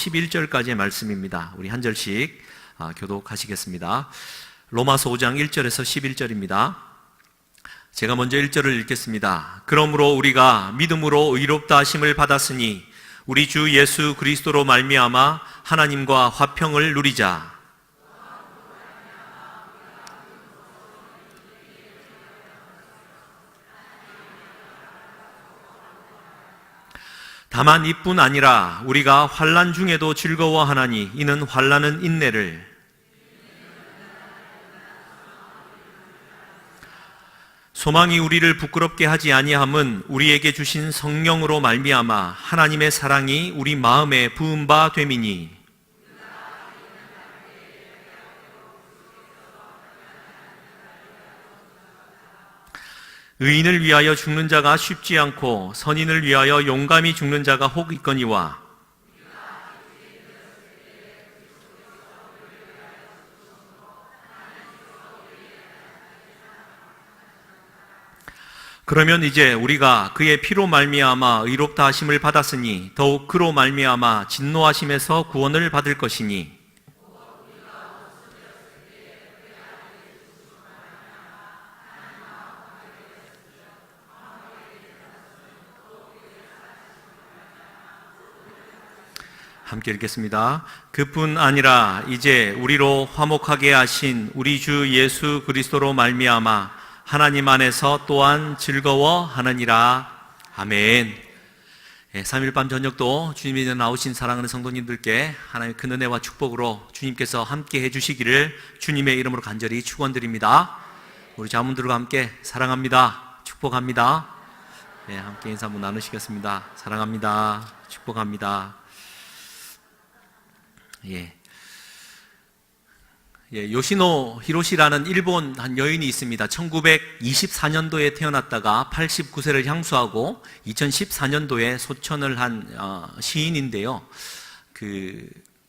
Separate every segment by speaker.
Speaker 1: 11절까지의 말씀입니다. 우리 한 절씩 교독하시겠습니다. 로마서 5장 1절에서 11절입니다. 제가 먼저 1절을 읽겠습니다. 그러므로 우리가 믿음으로 의롭다 하심을 받았으니 우리 주 예수 그리스도로 말미암아 하나님과 화평을 누리자. 다만 이뿐 아니라 우리가 환난 중에도 즐거워하나니 이는 환난은 인내를, 소망이 우리를 부끄럽게 하지 아니함은 우리에게 주신 성령으로 말미암아 하나님의 사랑이 우리 마음에 부은 바 됨이니, 의인을 위하여 죽는 자가 쉽지 않고 선인을 위하여 용감히 죽는 자가 혹 있거니와, 그러면 이제 우리가 그의 피로 말미암아 의롭다 하심을 받았으니 더욱 그로 말미암아 진노하심에서 구원을 받을 것이니, 함께 읽겠습니다. 그뿐 아니라 이제 우리로 화목하게 하신 우리 주 예수 그리스도로 말미암아 하나님 안에서 또한 즐거워하느니라. 아멘. 3일 밤 저녁도 주님이 나오신 사랑하는 성도님들께 하나님의 큰 은혜와 축복으로 주님께서 함께 해주시기를 주님의 이름으로 간절히 축원드립니다. 우리 자문들과 함께 사랑합니다, 축복합니다. 함께 인사 한번 나누시겠습니다. 사랑합니다, 축복합니다. 요시노 히로시라는 일본 한 여인이 있습니다. 1924년도에 태어났다가 89세를 향수하고 2014년도에 소천을 한 시인인데요.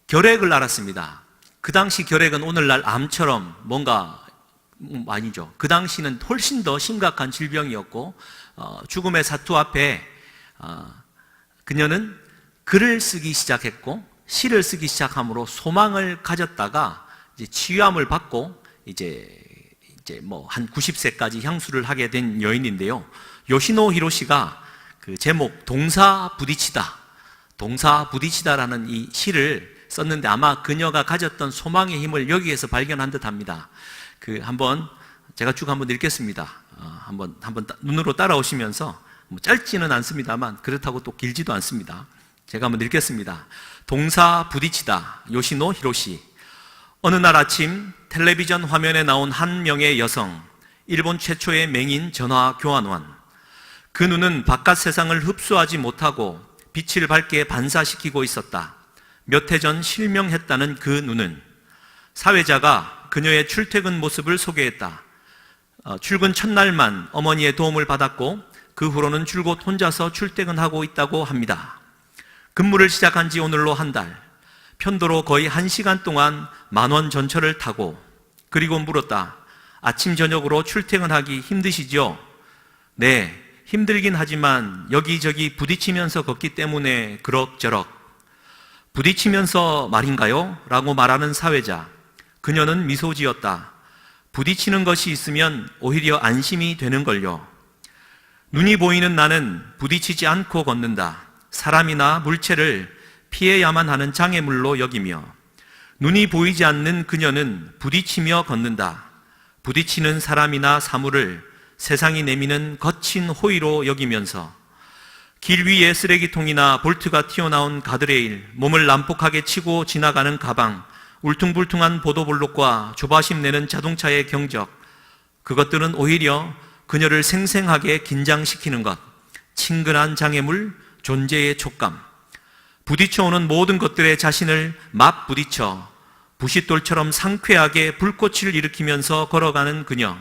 Speaker 1: 결핵을 앓았습니다. 그 당시 결핵은 오늘날 암처럼 뭔가 아니죠. 그 당시는 훨씬 더 심각한 질병이었고 죽음의 사투 앞에 그녀는 글을 쓰기 시작했고 시를 쓰기 시작함으로 소망을 가졌다가 이제 치유함을 받고 이제 뭐 한 90세까지 향수를 하게 된 여인인데요. 요시노 히로시가 그 제목 동사 부딪히다라는 이 시를 썼는데 아마 그녀가 가졌던 소망의 힘을 여기에서 발견한 듯합니다. 한번 제가 쭉 한번 읽겠습니다. 한번 눈으로 따라오시면서 뭐 짧지는 않습니다만 그렇다고 또 길지도 않습니다. 제가 한번 읽겠습니다. 동사 부딪히다, 요시노 히로시. 어느 날 아침 텔레비전 화면에 나온 한 명의 여성, 일본 최초의 맹인 전화 교환원. 그 눈은 바깥 세상을 흡수하지 못하고 빛을 밝게 반사시키고 있었다. 몇 해 전 실명했다는 그 눈은 사회자가 그녀의 출퇴근 모습을 소개했다. 출근 첫날만 어머니의 도움을 받았고 그 후로는 줄곧 혼자서 출퇴근하고 있다고 합니다. 근무를 시작한 지 오늘로 한 달, 편도로 거의 1시간 동안 만원 전철을 타고, 그리고 물었다. 아침 저녁으로 출퇴근하기 힘드시죠? 네, 힘들긴 하지만 여기저기 부딪히면서 걷기 때문에 그럭저럭. 부딪히면서 말인가요? 라고 말하는 사회자. 그녀는 미소 지었다. 부딪히는 것이 있으면 오히려 안심이 되는걸요. 눈이 보이는 나는 부딪히지 않고 걷는다. 사람이나 물체를 피해야만 하는 장애물로 여기며, 눈이 보이지 않는 그녀는 부딪히며 걷는다. 부딪히는 사람이나 사물을 세상이 내미는 거친 호의로 여기면서, 길 위에 쓰레기통이나 볼트가 튀어나온 가드레일, 몸을 난폭하게 치고 지나가는 가방, 울퉁불퉁한 보도블록과 조바심 내는 자동차의 경적, 그것들은 오히려 그녀를 생생하게 긴장시키는 것. 친근한 장애물, 존재의 촉감, 부딪혀오는 모든 것들에 자신을 맞부딪혀 부싯돌처럼 상쾌하게 불꽃을 일으키면서 걸어가는 그녀.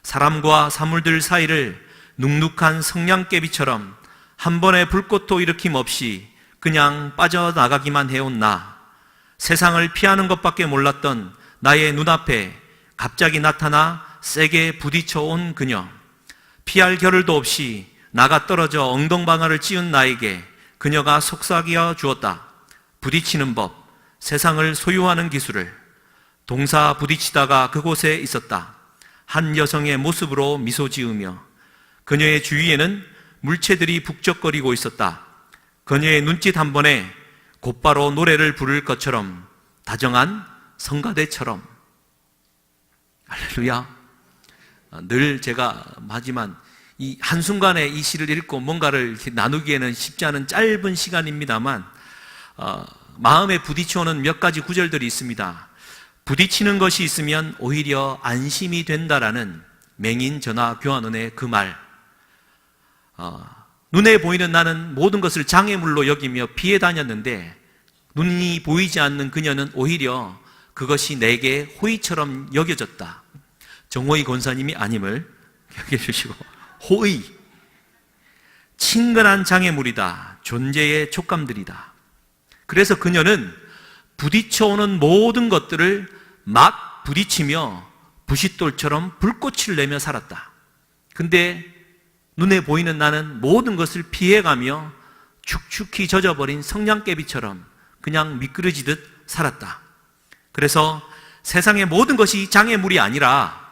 Speaker 1: 사람과 사물들 사이를 눅눅한 성냥개비처럼 한 번의 불꽃도 일으킴 없이 그냥 빠져나가기만 해온 나. 세상을 피하는 것밖에 몰랐던 나의 눈앞에 갑자기 나타나 세게 부딪혀온 그녀. 피할 겨를도 없이 나가 떨어져 엉덩방아를 찧은 나에게 그녀가 속삭여 주었다. 부딪히는 법, 세상을 소유하는 기술을, 동사 부딪히다가 그곳에 있었다. 한 여성의 모습으로 미소 지으며 그녀의 주위에는 물체들이 북적거리고 있었다. 그녀의 눈짓 한 번에 곧바로 노래를 부를 것처럼 다정한 성가대처럼. 할렐루야. 늘 제가 하지만 이 한순간에 이 시를 읽고 뭔가를 이렇게 나누기에는 쉽지 않은 짧은 시간입니다만 마음에 부딪혀오는 몇 가지 구절들이 있습니다. 부딪히는 것이 있으면 오히려 안심이 된다라는 맹인 전화 교환원의 그 말. 눈에 보이는 나는 모든 것을 장애물로 여기며 피해 다녔는데 눈이 보이지 않는 그녀는 오히려 그것이 내게 호의처럼 여겨졌다. 정호의 권사님이 아님을 기억해 주시고, 호의, 친근한 장애물이다. 존재의 촉감들이다. 그래서 그녀는 부딪혀오는 모든 것들을 막 부딪히며 부싯돌처럼 불꽃을 내며 살았다. 근데 눈에 보이는 나는 모든 것을 피해가며 축축히 젖어버린 성냥개비처럼 그냥 미끄러지듯 살았다. 그래서 세상의 모든 것이 장애물이 아니라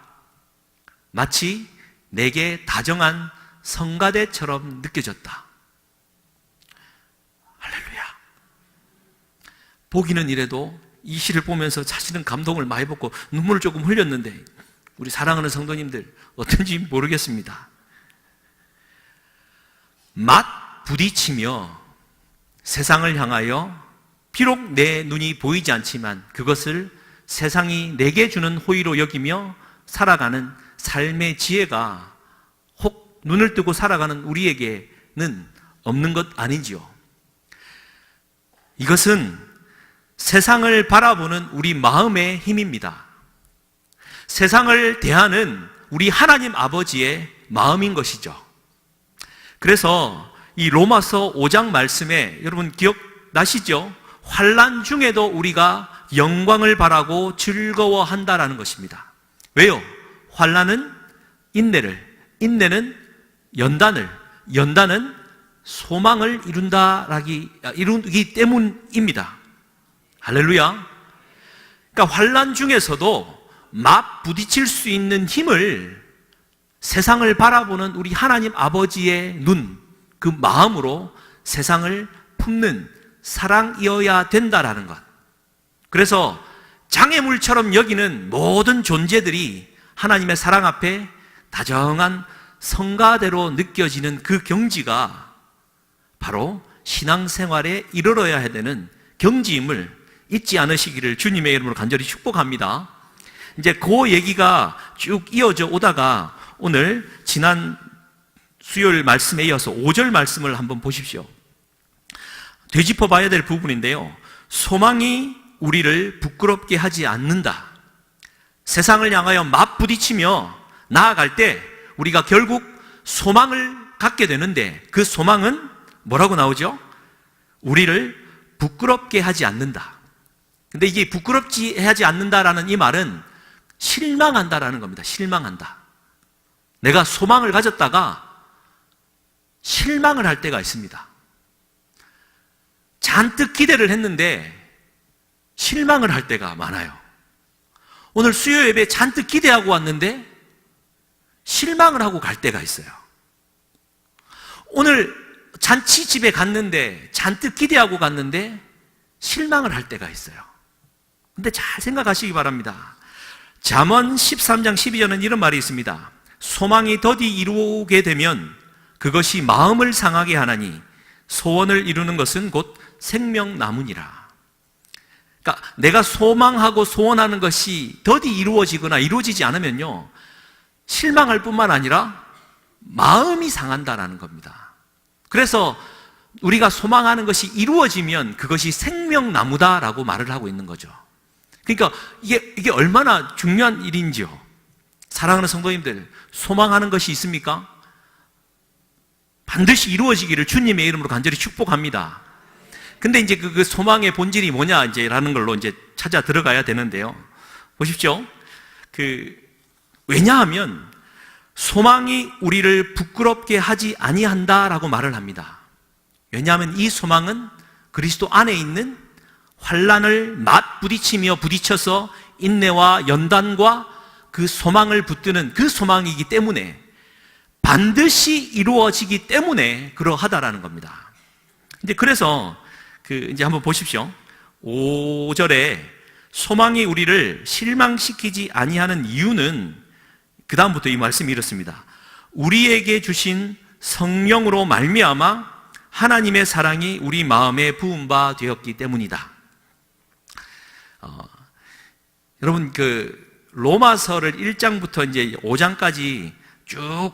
Speaker 1: 마치 내게 다정한 성가대처럼 느껴졌다. 할렐루야. 보기는 이래도 이 시를 보면서 사실은 감동을 많이 받고 눈물을 조금 흘렸는데 우리 사랑하는 성도님들 어떤지 모르겠습니다. 막 부딪히며 세상을 향하여 비록 내 눈이 보이지 않지만 그것을 세상이 내게 주는 호의로 여기며 살아가는 삶의 지혜가 혹 눈을 뜨고 살아가는 우리에게는 없는 것 아닌지요. 이것은 세상을 바라보는 우리 마음의 힘입니다. 세상을 대하는 우리 하나님 아버지의 마음인 것이죠. 그래서 이 로마서 5장 말씀에 여러분 기억나시죠? 환난 중에도 우리가 영광을 바라고 즐거워한다라는 것입니다. 왜요? 환난은 인내를, 인내는 연단을, 연단은 소망을 이루기 때문입니다. 할렐루야. 그러니까 환난 중에서도 막 부딪힐 수 있는 힘을 세상을 바라보는 우리 하나님 아버지의 눈, 그 마음으로 세상을 품는 사랑이어야 된다라는 것. 그래서 장애물처럼 여기는 모든 존재들이 하나님의 사랑 앞에 다정한 성가대로 느껴지는 그 경지가 바로 신앙생활에 이르러야 되는 경지임을 잊지 않으시기를 주님의 이름으로 간절히 축복합니다. 이제 그 얘기가 쭉 이어져 오다가 오늘 지난 수요일 말씀에 이어서 5절 말씀을 한번 보십시오. 되짚어 봐야 될 부분인데요. 소망이 우리를 부끄럽게 하지 않는다. 세상을 향하여 맞부딪히며 나아갈 때 우리가 결국 소망을 갖게 되는데 그 소망은 뭐라고 나오죠? 우리를 부끄럽게 하지 않는다. 근데 이게 부끄럽지 하지 않는다라는 이 말은 실망한다라는 겁니다. 실망한다. 내가 소망을 가졌다가 실망을 할 때가 있습니다. 잔뜩 기대를 했는데 실망을 할 때가 많아요. 오늘 수요 예배 잔뜩 기대하고 왔는데 실망을 하고 갈 때가 있어요. 오늘 잔치집에 갔는데 잔뜩 기대하고 갔는데 실망을 할 때가 있어요. 근데 잘 생각하시기 바랍니다. 잠언 13장 12절은 이런 말이 있습니다. 소망이 더디 이루게 되면 그것이 마음을 상하게 하나니 소원을 이루는 것은 곧 생명나무니라. 그러니까 내가 소망하고 소원하는 것이 더디 이루어지거나 이루어지지 않으면요 실망할 뿐만 아니라 마음이 상한다라는 겁니다. 그래서 우리가 소망하는 것이 이루어지면 그것이 생명나무다라고 말을 하고 있는 거죠. 그러니까 이게 얼마나 중요한 일인지요. 사랑하는 성도님들, 소망하는 것이 있습니까? 반드시 이루어지기를 주님의 이름으로 간절히 축복합니다. 근데 이제 그 소망의 본질이 뭐냐, 라는 걸로 이제 찾아 들어가야 되는데요. 보십시오. 왜냐하면 소망이 우리를 부끄럽게 하지 아니한다라고 말을 합니다. 왜냐하면 이 소망은 그리스도 안에 있는 환난을 맞부딪히며 부딪혀서 인내와 연단과 그 소망을 붙드는 그 소망이기 때문에, 반드시 이루어지기 때문에 그러하다라는 겁니다. 이제 그래서 이제 한번 보십시오. 5절에 소망이 우리를 실망시키지 아니하는 이유는, 그 다음부터 이 말씀이 이렇습니다. 우리에게 주신 성령으로 말미암아 하나님의 사랑이 우리 마음에 부은 바 되었기 때문이다. 여러분, 로마서를 1장부터 이제 5장까지 쭉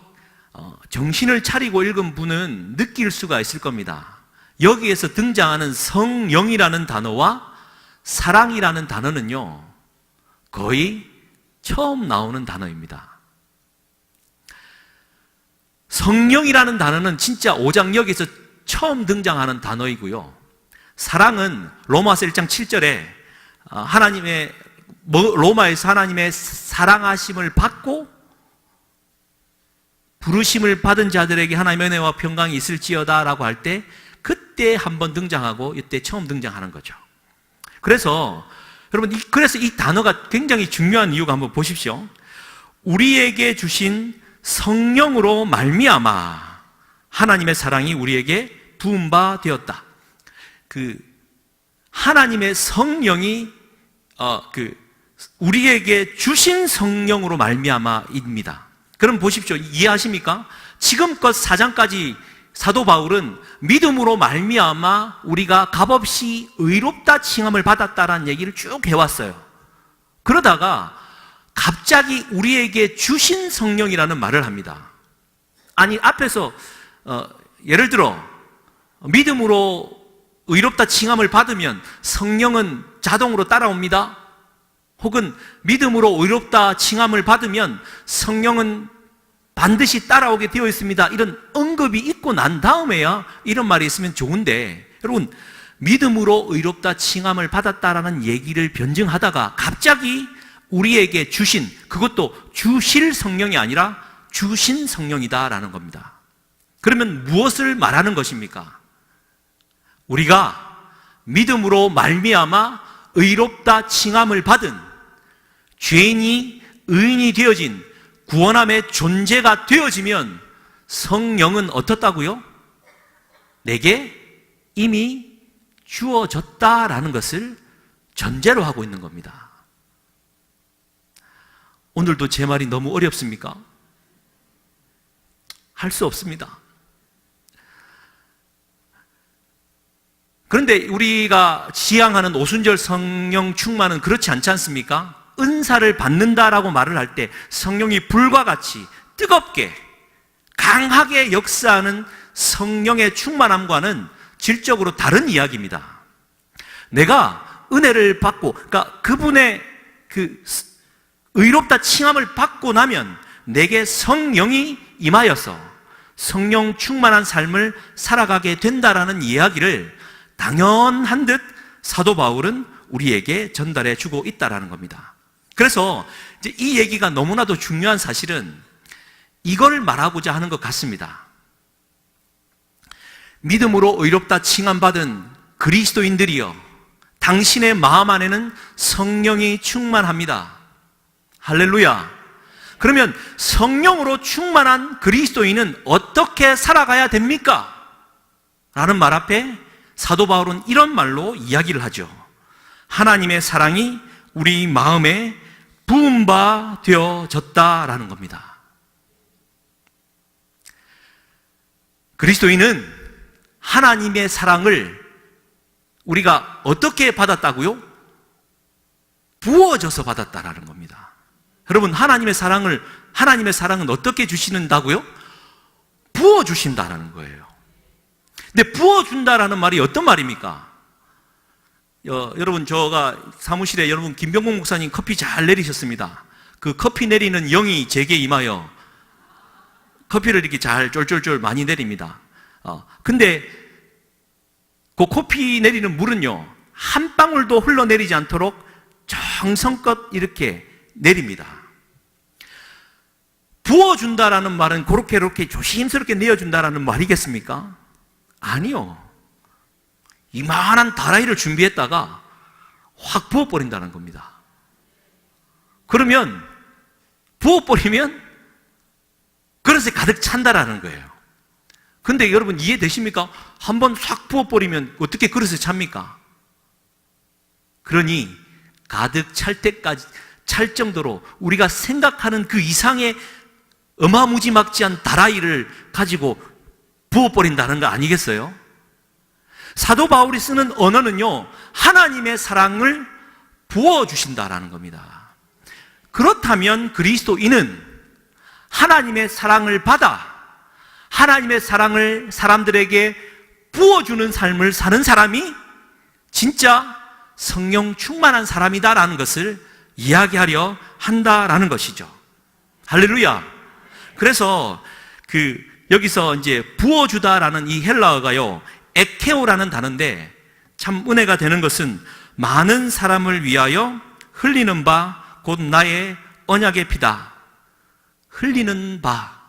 Speaker 1: 정신을 차리고 읽은 분은 느낄 수가 있을 겁니다. 여기에서 등장하는 성령이라는 단어와 사랑이라는 단어는요, 거의 처음 나오는 단어입니다. 성령이라는 단어는 진짜 5장 여기서 처음 등장하는 단어이고요. 사랑은 로마서 1장 7절에 로마에서 하나님의 사랑하심을 받고 부르심을 받은 자들에게 하나님의 은혜와 평강이 있을지어다 라고 할 때, 그때 한번 등장하고 이때 처음 등장하는 거죠. 그래서 여러분, 그래서 이 단어가 굉장히 중요한 이유가, 한번 보십시오. 우리에게 주신 성령으로 말미암아 하나님의 사랑이 우리에게 부은 바 되었다. 하나님의 성령이 우리에게 주신 성령으로 말미암아입니다. 그럼 보십시오. 이해하십니까? 지금껏 4장까지 사도 바울은 믿음으로 말미암아 우리가 값없이 의롭다 칭함을 받았다라는 얘기를 쭉 해왔어요. 그러다가 갑자기 우리에게 주신 성령이라는 말을 합니다. 아니, 앞에서 예를 들어 믿음으로 의롭다 칭함을 받으면 성령은 자동으로 따라옵니다. 혹은 믿음으로 의롭다 칭함을 받으면 성령은 반드시 따라오게 되어 있습니다. 이런 언급이 있고 난 다음에야 이런 말이 있으면 좋은데, 여러분, 믿음으로 의롭다 칭함을 받았다라는 얘기를 변증하다가 갑자기 우리에게 주신, 그것도 주실 성령이 아니라 주신 성령이다라는 겁니다. 그러면 무엇을 말하는 것입니까? 우리가 믿음으로 말미암아 의롭다 칭함을 받은, 죄인이 의인이 되어진 구원함의 존재가 되어지면 성령은 어떻다고요? 내게 이미 주어졌다라는 것을 전제로 하고 있는 겁니다. 오늘도 제 말이 너무 어렵습니까? 할 수 없습니다. 그런데 우리가 지향하는 오순절 성령 충만은 그렇지 않지 않습니까? 은사를 받는다라고 말을 할 때 성령이 불과 같이 뜨겁게 강하게 역사하는 성령의 충만함과는 질적으로 다른 이야기입니다. 내가 은혜를 받고, 그러니까 그분의 의롭다 칭함을 받고 나면 내게 성령이 임하여서 성령 충만한 삶을 살아가게 된다라는 이야기를 당연한 듯 사도 바울은 우리에게 전달해 주고 있다라는 겁니다. 그래서 이제 이 얘기가 너무나도 중요한 사실은 이걸 말하고자 하는 것 같습니다. 믿음으로 의롭다 칭함받은 그리스도인들이여, 당신의 마음 안에는 성령이 충만합니다. 할렐루야. 그러면 성령으로 충만한 그리스도인은 어떻게 살아가야 됩니까? 라는 말 앞에 사도 바울은 이런 말로 이야기를 하죠. 하나님의 사랑이 우리 마음에 부은 바 되어졌다라는 겁니다. 그리스도인은 하나님의 사랑을 우리가 어떻게 받았다고요? 부어져서 받았다라는 겁니다. 여러분, 하나님의 사랑은 어떻게 주시는다고요? 부어주신다라는 거예요. 근데 부어준다라는 말이 어떤 말입니까? 여러분, 제가 사무실에 여러분 김병국 목사님 커피 잘 내리셨습니다. 그 커피 내리는 영이 제게 임하여 커피를 이렇게 잘 쫄쫄쫄 많이 내립니다. 근데 그 커피 내리는 물은요, 한 방울도 흘러내리지 않도록 정성껏 이렇게 내립니다. 부어준다라는 말은 그렇게 조심스럽게 내어준다라는 말이겠습니까? 아니요. 이만한 다라이를 준비했다가 확 부어버린다는 겁니다. 그러면 부어버리면 그릇에 가득 찬다라는 거예요. 근데 여러분 이해되십니까? 한번 확 부어버리면 어떻게 그릇에 찹니까? 그러니 가득 찰 때까지 찰 정도로 우리가 생각하는 그 이상의 어마무지막지한 다라이를 가지고 부어버린다는 거 아니겠어요? 사도 바울이 쓰는 언어는요, 하나님의 사랑을 부어주신다라는 겁니다. 그렇다면 그리스도인은 하나님의 사랑을 받아 하나님의 사랑을 사람들에게 부어주는 삶을 사는 사람이 진짜 성령 충만한 사람이다라는 것을 이야기하려 한다라는 것이죠. 할렐루야. 그래서 여기서 이제 부어주다라는 이 헬라어가요, 에케오라는 단어인데 참 은혜가 되는 것은 많은 사람을 위하여 흘리는 바 곧 나의 언약의 피다. 흘리는 바,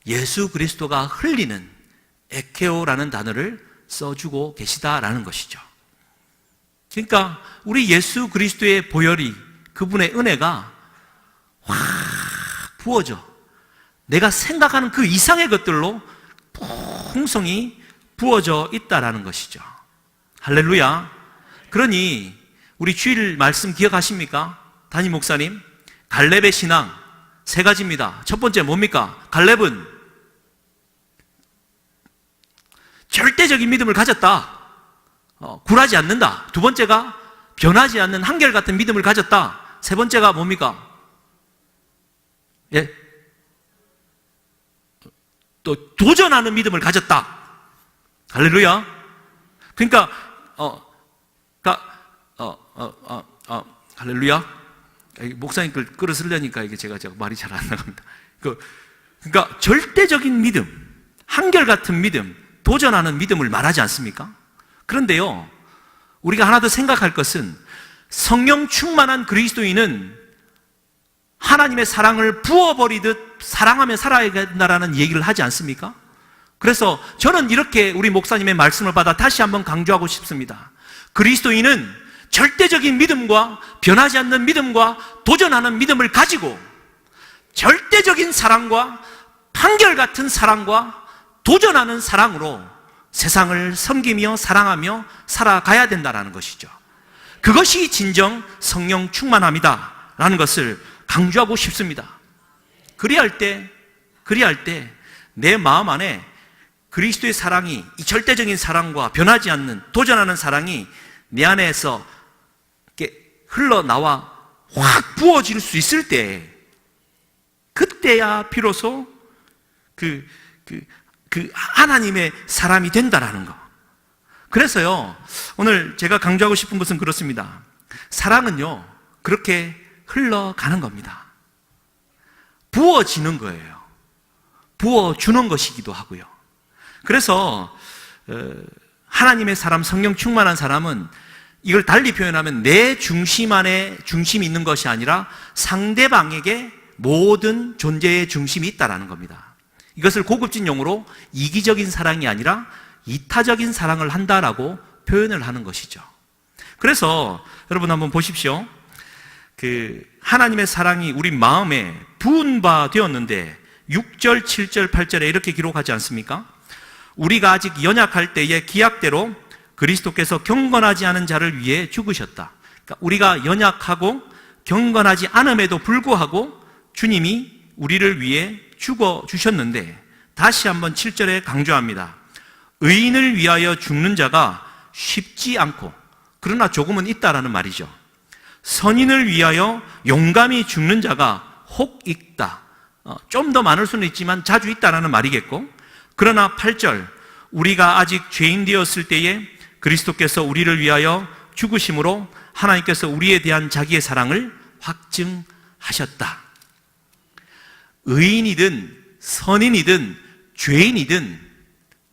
Speaker 1: 예수 그리스도가 흘리는 에케오라는 단어를 써주고 계시다라는 것이죠. 그러니까 우리 예수 그리스도의 보혈이, 그분의 은혜가 확 부어져 내가 생각하는 그 이상의 것들로 풍성히 부어져 있다라는 것이죠. 할렐루야. 그러니 우리 주일 말씀 기억하십니까? 담임 목사님, 갈렙의 신앙 3가지입니다. 첫 번째 뭡니까? 갈렙은 절대적인 믿음을 가졌다. 굴하지 않는다. 두 번째가 변하지 않는 한결같은 믿음을 가졌다. 세 번째가 뭡니까? 예? 또 도전하는 믿음을 가졌다. 할렐루야. 그러니까 할렐루야. 목사님 글을 쓰려니까 이게 제가 말이 잘 안 나갑니다. 그러니까 절대적인 믿음, 한결같은 믿음, 도전하는 믿음을 말하지 않습니까? 그런데요, 우리가 하나 더 생각할 것은 성령 충만한 그리스도인은 하나님의 사랑을 부어버리듯 사랑하며 살아야 된다라는 얘기를 하지 않습니까? 그래서 저는 이렇게 우리 목사님의 말씀을 받아 다시 한번 강조하고 싶습니다. 그리스도인은 절대적인 믿음과 변하지 않는 믿음과 도전하는 믿음을 가지고 절대적인 사랑과 한결같은 사랑과 도전하는 사랑으로 세상을 섬기며 사랑하며 살아가야 된다는 것이죠. 그것이 진정 성령 충만함이다라는 것을 강조하고 싶습니다. 그리할 때 내 마음 안에 그리스도의 사랑이, 이 절대적인 사랑과 변하지 않는 도전하는 사랑이 내 안에서 이렇게 흘러나와 확 부어질 수 있을 때, 그때야 비로소 하나님의 사람이 된다라는 거. 그래서요, 오늘 제가 강조하고 싶은 것은 그렇습니다. 사랑은요, 그렇게 흘러가는 겁니다. 부어지는 거예요. 부어주는 것이기도 하고요. 그래서 하나님의 사람, 성령 충만한 사람은 이걸 달리 표현하면 내 중심 안에 중심이 있는 것이 아니라 상대방에게 모든 존재의 중심이 있다라는 겁니다. 이것을 고급진 용어로 이기적인 사랑이 아니라 이타적인 사랑을 한다라고 표현을 하는 것이죠. 그래서 여러분 한번 보십시오. 하나님의 사랑이 우리 마음에 부은 바 되었는데 6절, 7절, 8절에 이렇게 기록하지 않습니까? 우리가 아직 연약할 때의 기약대로 그리스도께서 경건하지 않은 자를 위해 죽으셨다. 그러니까 우리가 연약하고 경건하지 않음에도 불구하고 주님이 우리를 위해 죽어주셨는데, 다시 한번 7절에 강조합니다. 의인을 위하여 죽는 자가 쉽지 않고, 그러나 조금은 있다라는 말이죠. 선인을 위하여 용감히 죽는 자가 혹 있다. 좀 더 많을 수는 있지만 자주 있다라는 말이겠고, 그러나 8절, 우리가 아직 죄인 되었을 때에 그리스도께서 우리를 위하여 죽으심으로 하나님께서 우리에 대한 자기의 사랑을 확증하셨다. 의인이든 선인이든 죄인이든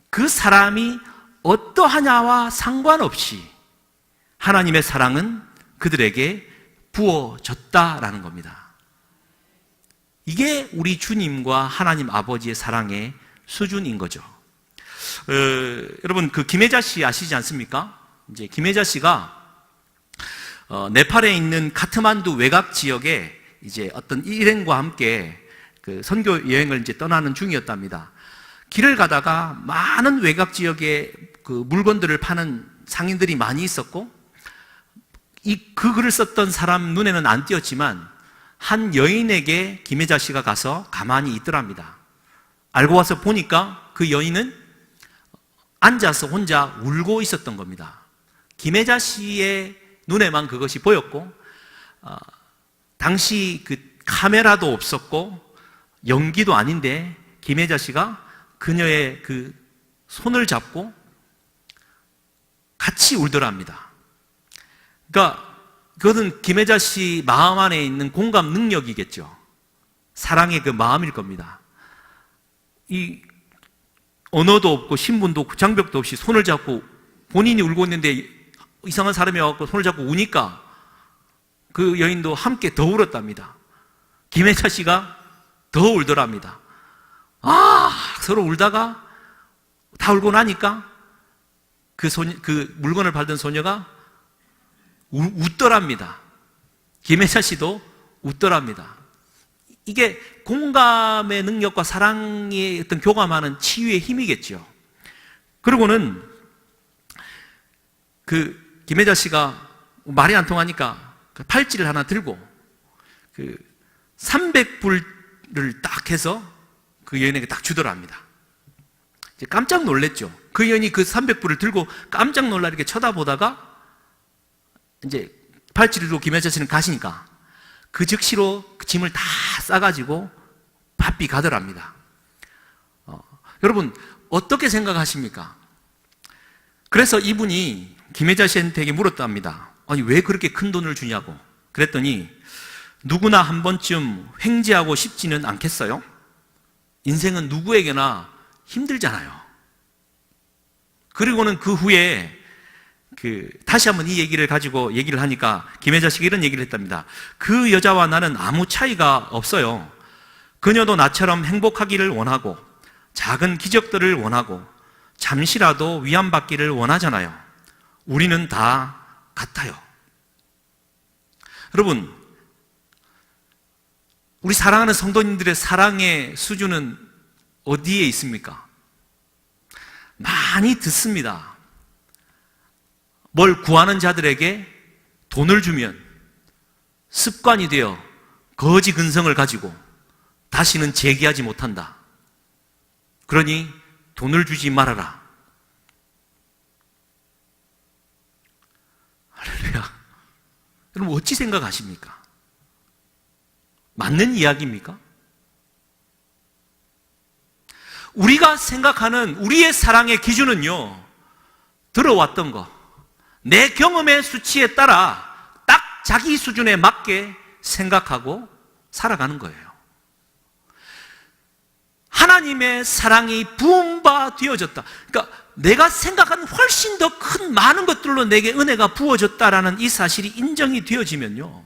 Speaker 1: 그 사람이 어떠하냐와 상관없이 하나님의 사랑은 그들에게 부어졌다라는 겁니다. 이게 우리 주님과 하나님 아버지의 사랑의 수준인 거죠. 여러분 김혜자 씨 아시지 않습니까? 이제 김혜자 씨가 네팔에 있는 카트만두 외곽 지역에 이제 어떤 일행과 함께 그 선교 여행을 이제 떠나는 중이었답니다. 길을 가다가 많은 외곽 지역에 그 물건들을 파는 상인들이 많이 있었고, 그 글을 썼던 사람 눈에는 안 띄었지만 한 여인에게 김혜자 씨가 가서 가만히 있더랍니다. 알고 와서 보니까 그 여인은 앉아서 혼자 울고 있었던 겁니다. 김혜자 씨의 눈에만 그것이 보였고, 당시 그 카메라도 없었고 연기도 아닌데 김혜자 씨가 그녀의 그 손을 잡고 같이 울더랍니다. 그러니까 그것은 김혜자 씨 마음 안에 있는 공감 능력이겠죠. 사랑의 그 마음일 겁니다. 이 언어도 없고 신분도 없고 장벽도 없이 손을 잡고 본인이 울고 있는데 이상한 사람이 와서 손을 잡고 우니까 그 여인도 함께 더 울었답니다. 김혜자 씨가 더 울더랍니다. 서로 울다가 다 울고 나니까 그 물건을 받은 소녀가 웃더랍니다. 김혜자 씨도 웃더랍니다. 이게 공감의 능력과 사랑의 어떤 교감하는 치유의 힘이겠죠. 그리고는 그 김혜자 씨가 말이 안 통하니까 그 팔찌를 하나 들고 그 300불을 딱 해서 그 여인에게 딱 주더랍니다. 이제 깜짝 놀랐죠. 그 여인이 그 300불을 들고 깜짝 놀라 이렇게 쳐다보다가 이제 팔찌를 들고 김혜자 씨는 가시니까 그 즉시로 그 짐을 다 싸가지고 바삐 가더랍니다. 여러분 어떻게 생각하십니까? 그래서 이분이 김혜자 씨한테 물었답니다. 아니 왜 그렇게 큰 돈을 주냐고. 그랬더니 누구나 한 번쯤 횡재하고 싶지는 않겠어요? 인생은 누구에게나 힘들잖아요. 그리고는 그 후에 다시 한번 이 얘기를 가지고 얘기를 하니까 김혜자 씨가 이런 얘기를 했답니다. 그 여자와 나는 아무 차이가 없어요. 그녀도 나처럼 행복하기를 원하고 작은 기적들을 원하고 잠시라도 위안받기를 원하잖아요. 우리는 다 같아요. 여러분, 우리 사랑하는 성도님들의 사랑의 수준은 어디에 있습니까? 많이 듣습니다. 뭘 구하는 자들에게 돈을 주면 습관이 되어 거지 근성을 가지고 다시는 재기하지 못한다. 그러니 돈을 주지 말아라. 할렐루야. 여러분 어찌 생각하십니까? 맞는 이야기입니까? 우리가 생각하는 우리의 사랑의 기준은요, 들어왔던 거, 내 경험의 수치에 따라 딱 자기 수준에 맞게 생각하고 살아가는 거예요. 하나님의 사랑이 부음바 되어졌다. 그러니까 내가 생각하는 훨씬 더 큰 많은 것들로 내게 은혜가 부어졌다라는 이 사실이 인정이 되어지면요,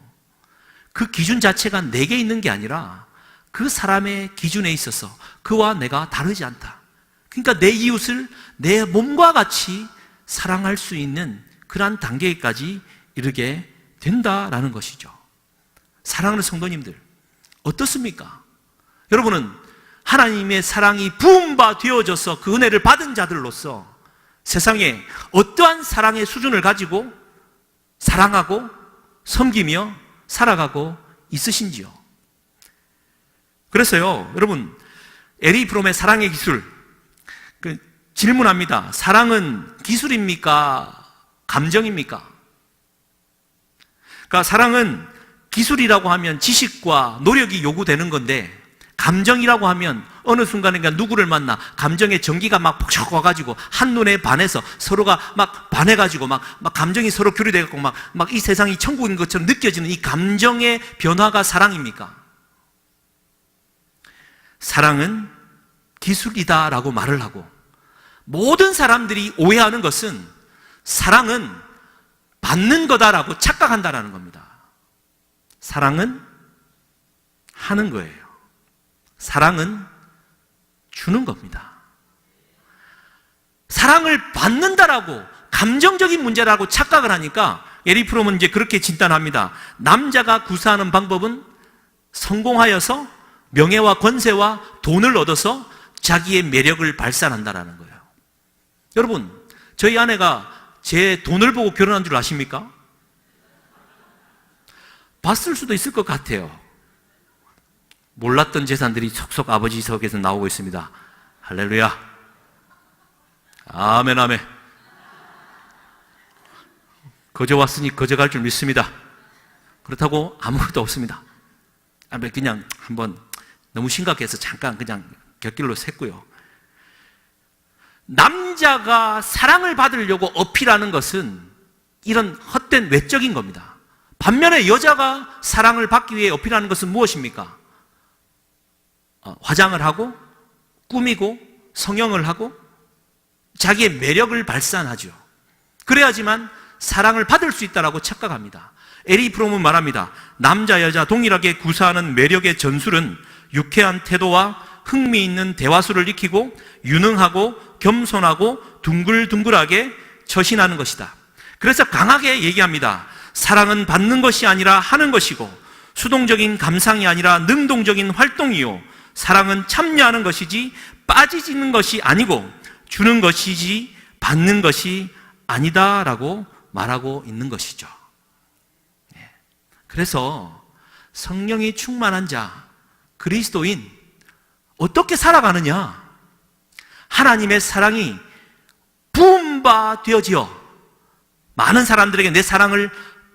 Speaker 1: 그 기준 자체가 내게 있는 게 아니라 그 사람의 기준에 있어서 그와 내가 다르지 않다. 그러니까 내 이웃을 내 몸과 같이 사랑할 수 있는 그러한 단계까지 이르게 된다라는 것이죠. 사랑하는 성도님들 어떻습니까? 여러분은 하나님의 사랑이 부음바 되어져서 그 은혜를 받은 자들로서 세상에 어떠한 사랑의 수준을 가지고 사랑하고 섬기며 살아가고 있으신지요? 그래서요, 여러분, 에리 프롬의 사랑의 기술, 질문합니다. 사랑은 기술입니까? 감정입니까? 그러니까 사랑은 기술이라고 하면 지식과 노력이 요구되는 건데, 감정이라고 하면 어느 순간에 누구를 만나 감정의 전기가 막 폭삭 와가지고 한눈에 반해서 서로가 막 반해가지고 막 감정이 서로 교류돼갖고 막 이 세상이 천국인 것처럼 느껴지는 이 감정의 변화가 사랑입니까? 사랑은 기술이다라고 말을 하고, 모든 사람들이 오해하는 것은 사랑은 받는 거다라고 착각한다라는 겁니다. 사랑은 하는 거예요. 사랑은 주는 겁니다. 사랑을 받는다라고 감정적인 문제라고 착각을 하니까 에릭 프롬은 이제 그렇게 진단합니다. 남자가 구사하는 방법은 성공하여서 명예와 권세와 돈을 얻어서 자기의 매력을 발산한다라는 거예요. 여러분, 저희 아내가 제 돈을 보고 결혼한 줄 아십니까? 봤을 수도 있을 것 같아요. 몰랐던 재산들이 속속 아버지 석에서 나오고 있습니다. 할렐루야. 아멘, 아멘. 거저 왔으니 거저 갈 줄 믿습니다. 그렇다고 아무것도 없습니다. 그냥 한번 너무 심각해서 잠깐 그냥 곁길로 샜고요. 남자가 사랑을 받으려고 어필하는 것은 이런 헛된 외적인 겁니다. 반면에 여자가 사랑을 받기 위해 어필하는 것은 무엇입니까? 화장을 하고 꾸미고 성형을 하고 자기의 매력을 발산하죠. 그래야지만 사랑을 받을 수 있다라고 착각합니다. 에리 프롬은 말합니다. 남자 여자 동일하게 구사하는 매력의 전술은 유쾌한 태도와 흥미있는 대화술을 익히고 유능하고 겸손하고 둥글둥글하게 처신하는 것이다. 그래서 강하게 얘기합니다. 사랑은 받는 것이 아니라 하는 것이고 수동적인 감상이 아니라 능동적인 활동이요, 사랑은 참여하는 것이지 빠지지는 것이 아니고 주는 것이지 받는 것이 아니다라고 말하고 있는 것이죠. 그래서 성령이 충만한 자, 그리스도인 어떻게 살아가느냐? 하나님의 사랑이 부음바 되어지어 많은 사람들에게 내 사랑을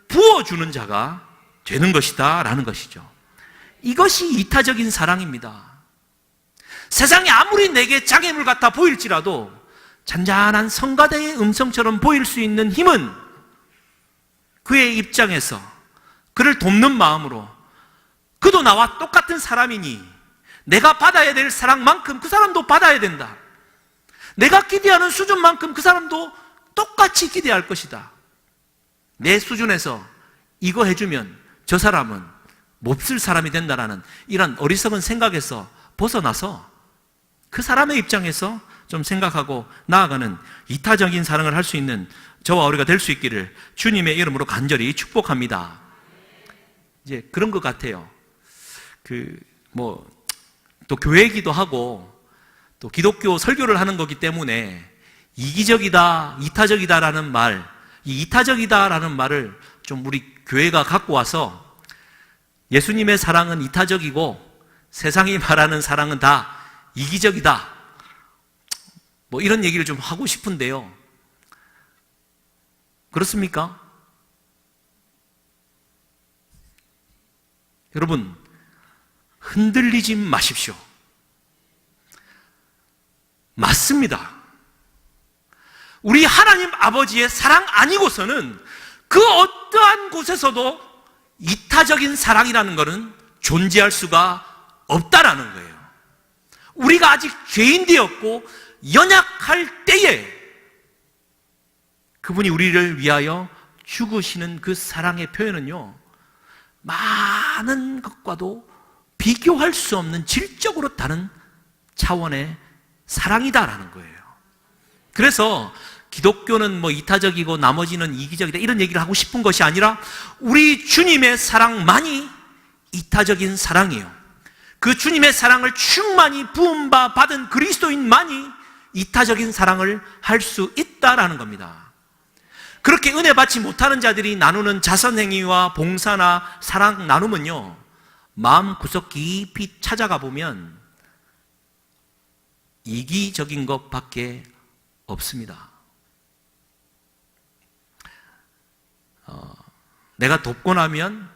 Speaker 1: 부어주는 자가 되는 것이다 라는 것이죠. 이것이 이타적인 사랑입니다. 세상이 아무리 내게 장애물 같아 보일지라도 잔잔한 성가대의 음성처럼 보일 수 있는 힘은 그의 입장에서 그를 돕는 마음으로, 그도 나와 똑같은 사람이니 내가 받아야 될 사랑만큼 그 사람도 받아야 된다. 내가 기대하는 수준만큼 그 사람도 똑같이 기대할 것이다. 내 수준에서 이거 해주면 저 사람은 몹쓸 사람이 된다라는 이런 어리석은 생각에서 벗어나서 그 사람의 입장에서 좀 생각하고 나아가는 이타적인 사랑을 할 수 있는 저와 우리가 될 수 있기를 주님의 이름으로 간절히 축복합니다. 이제 그런 것 같아요. 또 교회이기도 하고 또 기독교 설교를 하는 거기 때문에 이기적이다, 이타적이다라는 말, 이 이타적이다라는 말을 좀 우리 교회가 갖고 와서 예수님의 사랑은 이타적이고 세상이 말하는 사랑은 다 이기적이다, 이런 얘기를 좀 하고 싶은데요. 그렇습니까? 여러분, 흔들리지 마십시오. 맞습니다. 우리 하나님 아버지의 사랑 아니고서는 그 어떠한 곳에서도 이타적인 사랑이라는 것은 존재할 수가 없다라는 거예요. 우리가 아직 죄인 되었고 연약할 때에 그분이 우리를 위하여 죽으시는 그 사랑의 표현은요, 많은 것과도 비교할 수 없는 질적으로 다른 차원의 사랑이다라는 거예요. 그래서 기독교는 이타적이고 나머지는 이기적이다 이런 얘기를 하고 싶은 것이 아니라 우리 주님의 사랑만이 이타적인 사랑이에요. 그 주님의 사랑을 충만히 부음바 받은 그리스도인만이 이타적인 사랑을 할 수 있다라는 겁니다. 그렇게 은혜 받지 못하는 자들이 나누는 자선행위와 봉사나 사랑 나눔은요, 마음 구석 깊이 찾아가 보면 이기적인 것밖에 없습니다. 내가 돕고 나면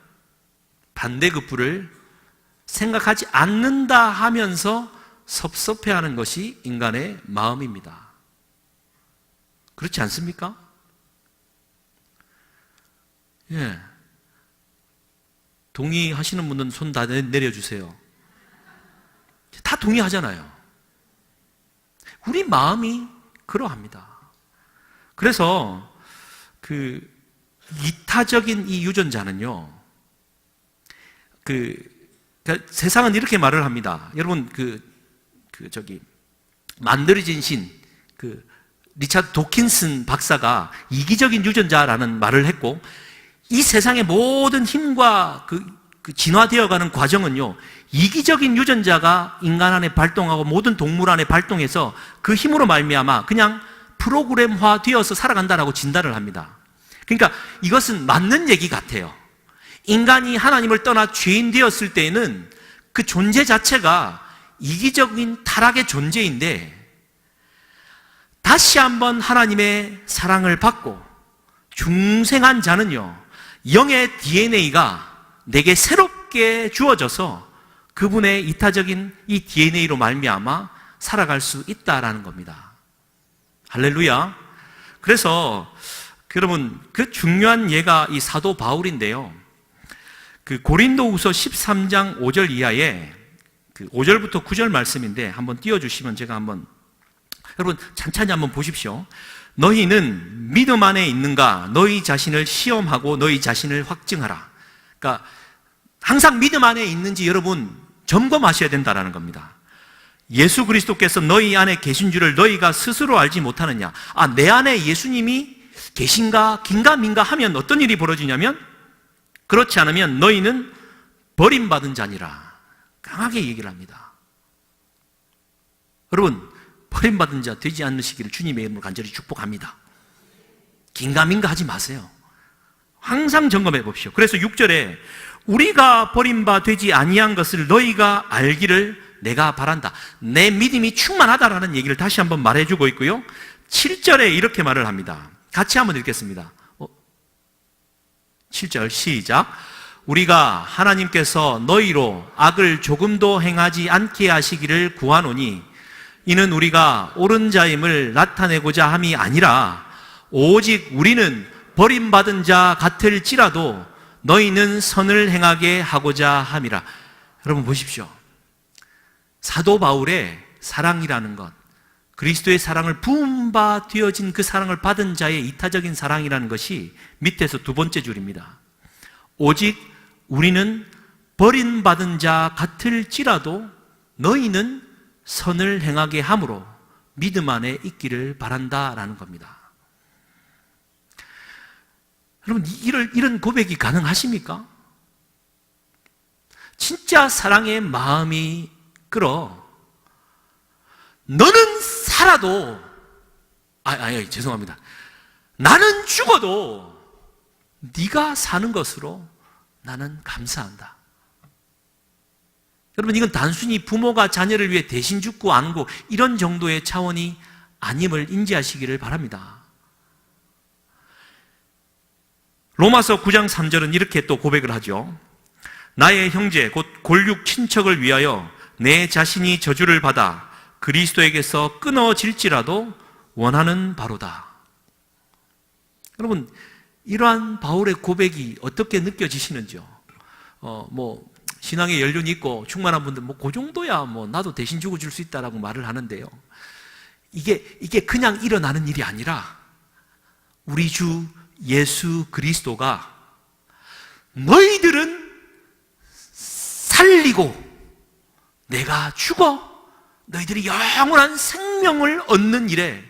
Speaker 1: 반대급부를 생각하지 않는다 하면서 섭섭해하는 것이 인간의 마음입니다. 그렇지 않습니까? 예. 동의하시는 분은 손 다 내려주세요. 다 동의하잖아요. 우리 마음이 그러합니다. 그래서 이타적인 이 유전자는요, 세상은 이렇게 말을 합니다. 여러분, 만들어진 신, 리차드 도킨슨 박사가 이기적인 유전자라는 말을 했고, 이 세상의 모든 힘과 그 진화되어가는 과정은요, 이기적인 유전자가 인간 안에 발동하고 모든 동물 안에 발동해서 그 힘으로 말미암아 그냥 프로그램화 되어서 살아간다라고 진단을 합니다. 그러니까 이것은 맞는 얘기 같아요. 인간이 하나님을 떠나 죄인 되었을 때에는 그 존재 자체가 이기적인 타락의 존재인데, 다시 한번 하나님의 사랑을 받고 중생한 자는요, 영의 DNA가 내게 새롭게 주어져서 그분의 이타적인 이 DNA로 말미암아 살아갈 수 있다라는 겁니다. 할렐루야. 그래서 여러분, 그 중요한 예가 이 사도 바울인데요, 그 고린도후서 13장 5절 이하에 그 5절부터 9절 말씀인데 한번 띄워주시면 제가 한번, 여러분 찬찬히 한번 보십시오. 너희는 믿음 안에 있는가? 너희 자신을 시험하고 너희 자신을 확증하라. 그러니까 항상 믿음 안에 있는지 여러분 점검하셔야 된다는 겁니다. 예수 그리스도께서 너희 안에 계신 줄을 너희가 스스로 알지 못하느냐? 내 안에 예수님이 계신가 긴가민가 하면 어떤 일이 벌어지냐면, 그렇지 않으면 너희는 버림받은 자니라. 강하게 얘기를 합니다. 여러분, 버림받은 자 되지 않으시기를 주님의 이름으로 간절히 축복합니다. 긴가민가 하지 마세요. 항상 점검해 봅시오. 그래서 6절에 우리가 버림바 되지 아니한 것을 너희가 알기를 내가 바란다. 내 믿음이 충만하다라는 얘기를 다시 한번 말해주고 있고요. 7절에 이렇게 말을 합니다. 같이 한번 읽겠습니다. 7절 시작. 우리가 하나님께서 너희로 악을 조금도 행하지 않게 하시기를 구하노니 이는 우리가 옳은 자임을 나타내고자 함이 아니라 오직 우리는 버림받은 자 같을지라도 너희는 선을 행하게 하고자 함이라. 여러분 보십시오. 사도 바울의 사랑이라는 것, 그리스도의 사랑을 부은 바 되어진 그 사랑을 받은 자의 이타적인 사랑이라는 것이 밑에서 두 번째 줄입니다. 오직 우리는 버림받은 자 같을지라도 너희는 선을 행하게 함으로 믿음 안에 있기를 바란다라는 겁니다. 여러분, 이런 고백이 가능하십니까? 진짜 사랑의 마음이 끌어 너는 살아도 죄송합니다. 나는 죽어도 네가 사는 것으로 나는 감사한다. 여러분, 이건 단순히 부모가 자녀를 위해 대신 죽고 안고 이런 정도의 차원이 아님을 인지하시기를 바랍니다. 로마서 9장 3절은 이렇게 또 고백을 하죠. 나의 형제 곧 골육 친척을 위하여 내 자신이 저주를 받아 그리스도에게서 끊어질지라도 원하는 바로다. 여러분, 이러한 바울의 고백이 어떻게 느껴지시는지요? 신앙의 연륜이 있고 충만한 분들 그 정도야 나도 대신 죽어줄 수 있다라고 말을 하는데요. 이게 그냥 일어나는 일이 아니라 우리 주 예수 그리스도가 너희들은 살리고 내가 죽어 너희들이 영원한 생명을 얻는 일에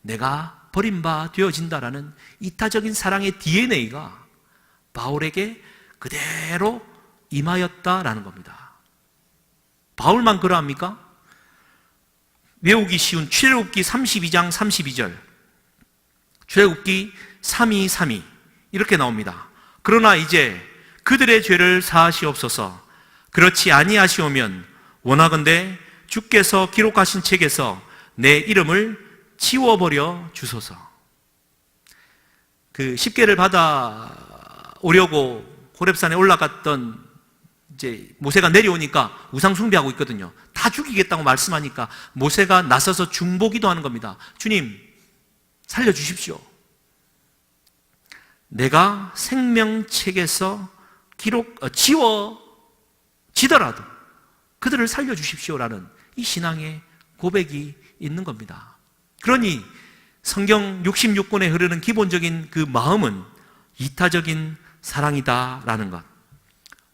Speaker 1: 내가 버림바 되어진다라는 이타적인 사랑의 DNA가 바울에게 그대로 임하였다라는 겁니다. 바울만 그러합니까? 외우기 쉬운 출애굽기 32장 32절, 출애굽기 3:2 이렇게 나옵니다. 그러나 이제 그들의 죄를 사하시옵소서. 그렇지 아니하시오면 원하건대 주께서 기록하신 책에서 내 이름을 지워버려 주소서. 그 십계를 받아 오려고 호렙산에 올라갔던 이제 모세가 내려오니까 우상 숭배하고 있거든요. 다 죽이겠다고 말씀하니까 모세가 나서서 중보기도 하는 겁니다. 주님, 살려주십시오. 내가 생명책에서 지워지더라도 그들을 살려주십시오라는 이 신앙의 고백이 있는 겁니다. 그러니 성경 66권에 흐르는 기본적인 그 마음은 이타적인 사랑이다라는 것,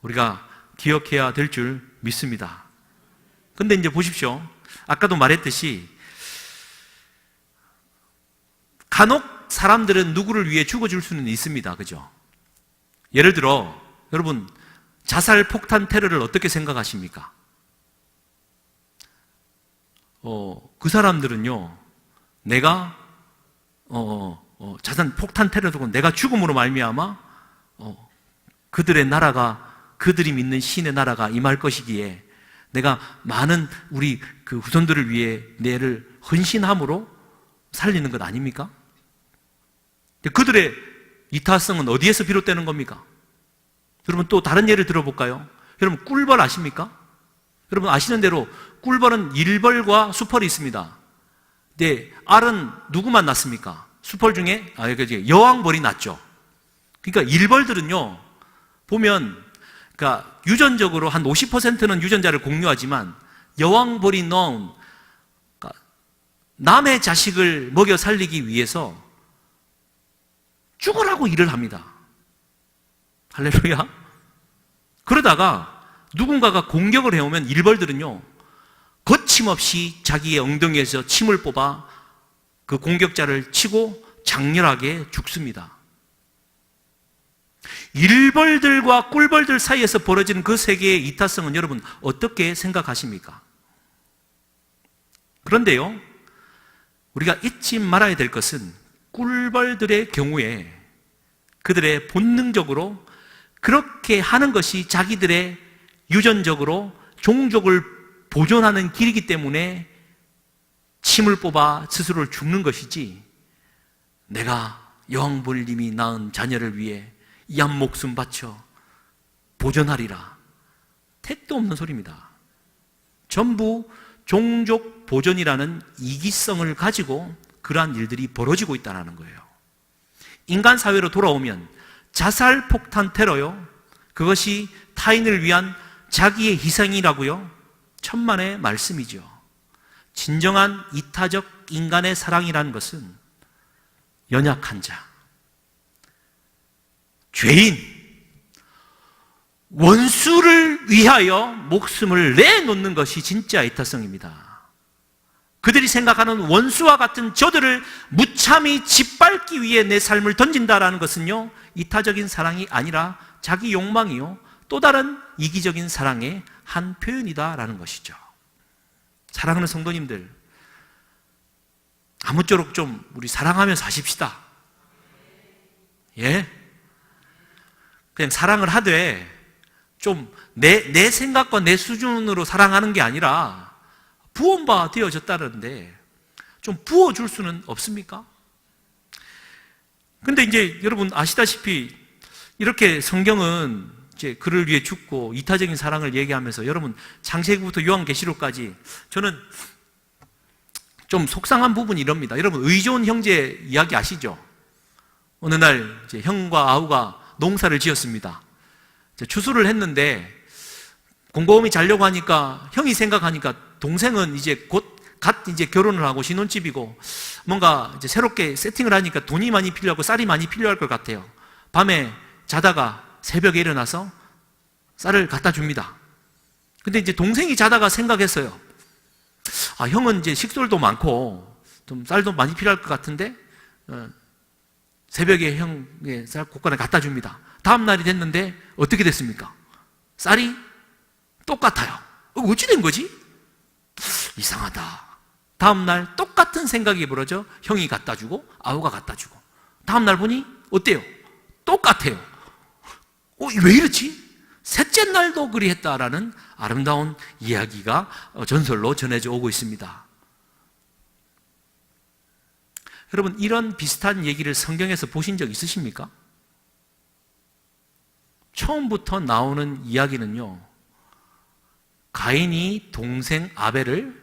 Speaker 1: 우리가 기억해야 될 줄 믿습니다. 근데 이제 보십시오. 아까도 말했듯이 간혹 사람들은 누구를 위해 죽어줄 수는 있습니다. 그죠? 예를 들어 여러분 자살 폭탄 테러를 어떻게 생각하십니까? 그 사람들은요, 내가 자살 폭탄 테러도 내가 죽음으로 말미암아 그들의 나라가, 그들이 믿는 신의 나라가 임할 것이기에 내가 많은 우리 그 후손들을 위해 내를 헌신함으로 살리는 것 아닙니까? 그들의 이타성은 어디에서 비롯되는 겁니까? 여러분 또 다른 예를 들어볼까요? 여러분 꿀벌 아십니까? 여러분 아시는 대로 꿀벌은 일벌과 수펄이 있습니다. 근데 알은 누구만 낳습니까? 수펄 중에 여왕벌이 낳죠. 그러니까 일벌들은요 보면 그러니까 유전적으로 한 50%는 유전자를 공유하지만 여왕벌이 낳은 그러니까 남의 자식을 먹여 살리기 위해서 죽으라고 일을 합니다. 할렐루야. 그러다가 누군가가 공격을 해오면 일벌들은요 거침없이 자기의 엉덩이에서 침을 뽑아 그 공격자를 치고 장렬하게 죽습니다. 일벌들과 꿀벌들 사이에서 벌어지는 그 세계의 이타성은 여러분 어떻게 생각하십니까? 그런데요, 우리가 잊지 말아야 될 것은 꿀벌들의 경우에 그들의 본능적으로 그렇게 하는 것이 자기들의 유전적으로 종족을 보존하는 길이기 때문에 침을 뽑아 스스로를 죽는 것이지, 내가 여왕벌님이 낳은 자녀를 위해 이 한 목숨 바쳐 보존하리라, 택도 없는 소리입니다. 전부 종족 보존이라는 이기성을 가지고 그러한 일들이 벌어지고 있다는 거예요. 인간 사회로 돌아오면 자살 폭탄 테러요, 그것이 타인을 위한 자기의 희생이라고요, 천만의 말씀이죠. 진정한 이타적 인간의 사랑이라는 것은 연약한 자, 죄인, 원수를 위하여 목숨을 내놓는 것이 진짜 이타성입니다. 그들이 생각하는 원수와 같은 저들을 무참히 짓밟기 위해 내 삶을 던진다라는 것은요, 이타적인 사랑이 아니라 자기 욕망이요, 또 다른 이기적인 사랑의 한 표현이다라는 것이죠. 사랑하는 성도님들, 아무쪼록 좀 우리 사랑하며 사십시다. 예? 그냥 사랑을 하되 좀 내 생각과 내 수준으로 사랑하는 게 아니라 부원바 되어졌다는데 좀 부어줄 수는 없습니까? 근데 이제 여러분 아시다시피 이렇게 성경은 이제 그를 위해 죽고 이타적인 사랑을 얘기하면서 여러분 창세기부터 요한계시록까지 저는 좀 속상한 부분이 이럽니다. 여러분 의존 형제 이야기 아시죠? 어느 날 이제 형과 아우가 농사를 지었습니다. 추수를 했는데 공고음이 자려고 하니까 형이 생각하니까 동생은 이제 갓 이제 결혼을 하고 신혼집이고 뭔가 이제 새롭게 세팅을 하니까 돈이 많이 필요하고 쌀이 많이 필요할 것 같아요. 밤에 자다가 새벽에 일어나서 쌀을 갖다 줍니다. 근데 이제 동생이 자다가 생각했어요. 아, 형은 이제 식솔도 많고 좀 쌀도 많이 필요할 것 같은데 새벽에 형의 쌀 곳간에 갖다 줍니다. 다음 날이 됐는데 어떻게 됐습니까? 쌀이 똑같아요. 어찌 된 거지? 이상하다. 다음 날 똑같은 생각이 벌어져 형이 갖다 주고 아우가 갖다 주고 다음 날 보니 어때요? 똑같아요. 왜 이렇지? 셋째 날도 그리했다라는 아름다운 이야기가 전설로 전해져 오고 있습니다. 여러분 이런 비슷한 얘기를 성경에서 보신 적 있으십니까? 처음부터 나오는 이야기는요, 가인이 동생 아벨을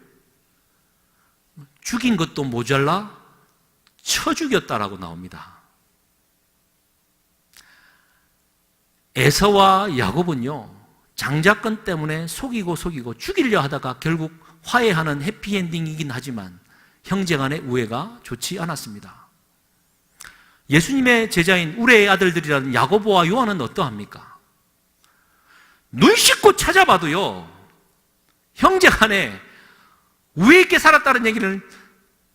Speaker 1: 죽인 것도 모자라 쳐 죽였다라고 나옵니다. 에서와 야곱은요, 장자권 때문에 속이고 죽이려 하다가 결국 화해하는 해피엔딩이긴 하지만 형제 간의 우애가 좋지 않았습니다. 예수님의 제자인 우레의 아들들이라는 야고보와 요한은 어떠합니까? 눈 씻고 찾아봐도요, 형제 간에 우애 있게 살았다는 얘기를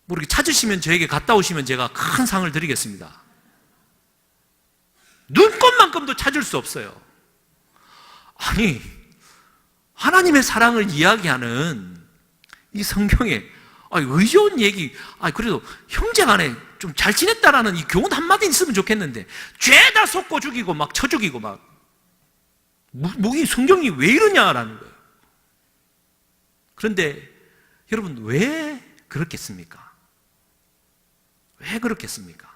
Speaker 1: 모르게 찾으시면 저에게 갔다 오시면 제가 큰 상을 드리겠습니다. 눈꽃만큼도 찾을 수 없어요. 아니, 하나님의 사랑을 이야기하는 이 성경에 의좋은 얘기, 그래도 형제간에 좀 잘 지냈다라는 이 교훈 한마디 있으면 좋겠는데, 죄다 속고 죽이고 막 쳐 죽이고 막, 이 성경이 왜 이러냐라는 거예요. 그런데 여러분, 왜 그렇겠습니까? 왜 그렇겠습니까?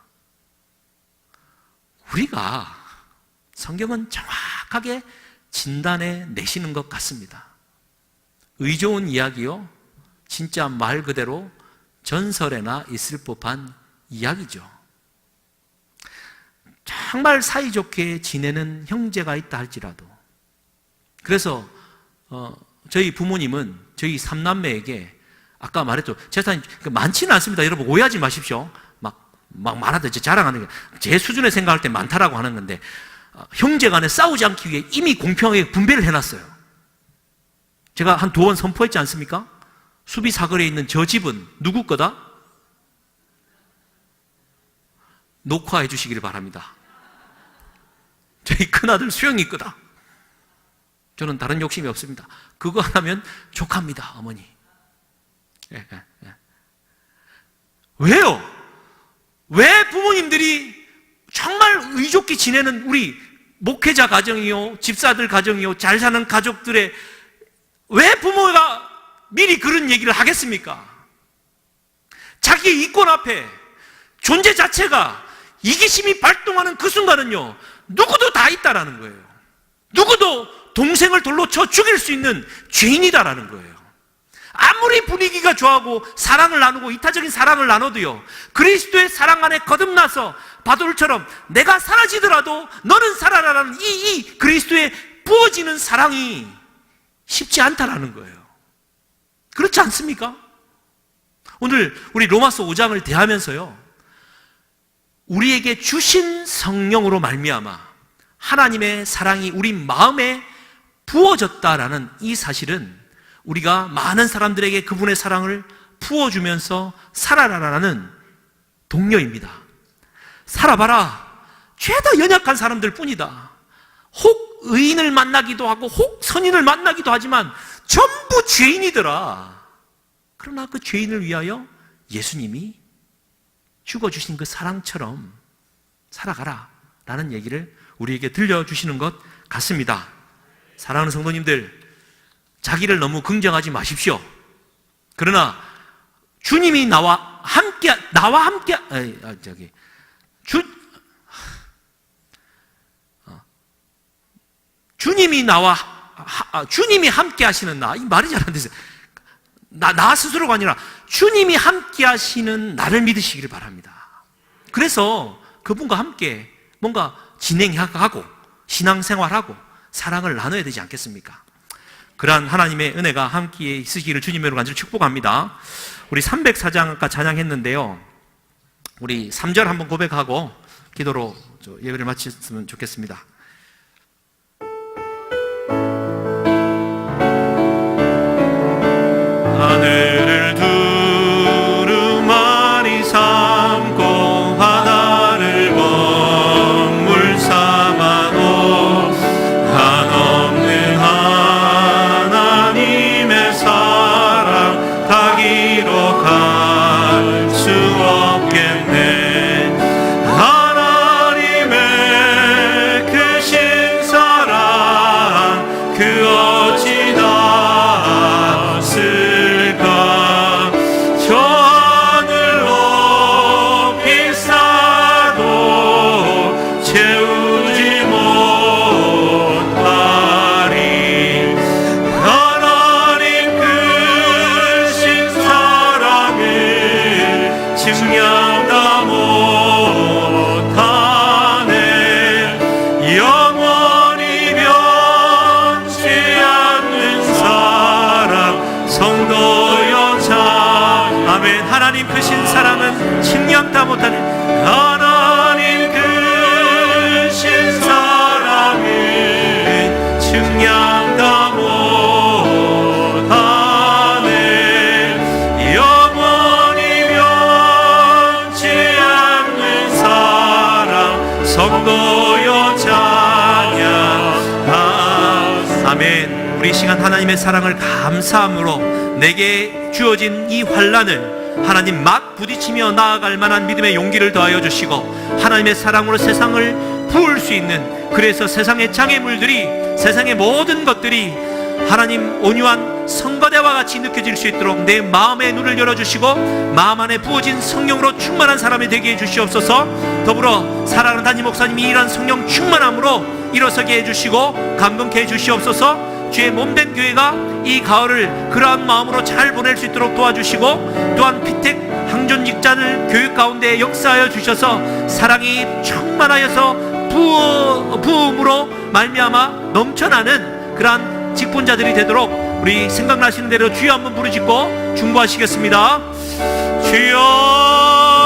Speaker 1: 우리가 성경은 정확하게 진단해 내시는 것 같습니다. 의좋은 이야기요, 진짜 말 그대로 전설에나 있을 법한 이야기죠. 정말 사이좋게 지내는 형제가 있다 할지라도, 그래서 저희 부모님은 저희 삼남매에게 아까 말했죠, 재산이 많지는 않습니다. 여러분 오해하지 마십시오. 막 말하듯 자랑하는 게 제 수준에 생각할 때 많다라고 하는 건데, 형제 간에 싸우지 않기 위해 이미 공평하게 분배를 해놨어요. 제가 한 2번 선포했지 않습니까? 수비 사거리에 있는 저 집은 누구 거다? 녹화해 주시기를 바랍니다. 저희 큰아들 수영이 거다. 저는 다른 욕심이 없습니다. 그거 하나면 족합니다, 어머니. 예. 왜요? 왜 부모님들이 정말 의좋게 지내는 우리 목회자 가정이요, 집사들 가정이요, 잘 사는 가족들의, 왜 부모가 미리 그런 얘기를 하겠습니까? 자기의 이권 앞에 존재 자체가 이기심이 발동하는 그 순간은요, 누구도 다 있다라는 거예요. 누구도 동생을 돌로 쳐 죽일 수 있는 죄인이다라는 거예요. 아무리 분위기가 좋아하고 사랑을 나누고 이타적인 사랑을 나눠도요, 그리스도의 사랑 안에 거듭나서 바돌처럼 내가 사라지더라도 너는 살아라라는 이 그리스도의 부어지는 사랑이 쉽지 않다라는 거예요. 그렇지 않습니까? 오늘 우리 로마서 5장을 대하면서요, 우리에게 주신 성령으로 말미암아 하나님의 사랑이 우리 마음에 부어졌다라는 이 사실은 우리가 많은 사람들에게 그분의 사랑을 부어주면서 살아라라는 동료입니다. 살아봐라. 죄다 연약한 사람들 뿐이다. 혹 의인을 만나기도 하고 혹 선인을 만나기도 하지만 전부 죄인이더라. 그러나 그 죄인을 위하여 예수님이 죽어주신 그 사랑처럼 살아가라 라는 얘기를 우리에게 들려주시는 것 같습니다. 사랑하는 성도님들, 자기를 너무 긍정하지 마십시오. 그러나 주님이 주님이 함께 하시는 이 말이 잘 안 되세요. 나 스스로가 아니라 주님이 함께 하시는 나를 믿으시기를 바랍니다. 그래서 그분과 함께 뭔가 진행하고 신앙생활하고 사랑을 나눠야 되지 않겠습니까? 그러한 하나님의 은혜가 함께 있으시기를 주님으로 간절히 축복합니다. 우리 304장 아까 찬양했는데요, 우리 3절 한번 고백하고 기도로 예배를 마쳤으면 좋겠습니다. 하늘을 두루마리 삼고 바다를 먹물 삼아도 한없는 하나님의 사랑 다 기록할 수 없겠네. 하나님의 크신 사랑 그 어찌 닿았을까. 저 하늘 높이 쌓아도 채우지 못하리. 하나님 크신 사랑을 증량 다 못하네. 영원히 변치 않는 사랑 성도여 자. 아멘. 하나님 크신 사랑은 측량 다 못하네. 하나님 크신 사랑은 측량 다 못하네. 영원히 변치 않는 사랑 성도여 아멘. 우리 이 시간 하나님의 사랑을 감사함으로 내게 주어진 이 환난을 하나님 막 부딪히며 나아갈 만한 믿음의 용기를 더하여 주시고 하나님의 사랑으로 세상을 부을 수 있는, 그래서 세상의 장애물들이, 세상의 모든 것들이 하나님 온유한 성가대와 같이 느껴질 수 있도록 내 마음의 눈을 열어주시고 마음 안에 부어진 성령으로 충만한 사람이 되게 해주시옵소서. 더불어 사랑하는 담임 목사님이 이러한 성령 충만함으로 일어서게 해주시고 감동케 해주시옵소서. 주의 몸된 교회가 이 가을을 그러한 마음으로 잘 보낼 수 있도록 도와주시고, 또한 피택 항존 직장을 교육 가운데 역사하여 주셔서 사랑이 충만하여서 부음으로 말미암아 넘쳐나는 그러한 직분자들이 되도록 우리 생각나시는 대로 주여 한번 부르짖고 중보하시겠습니다. 주여,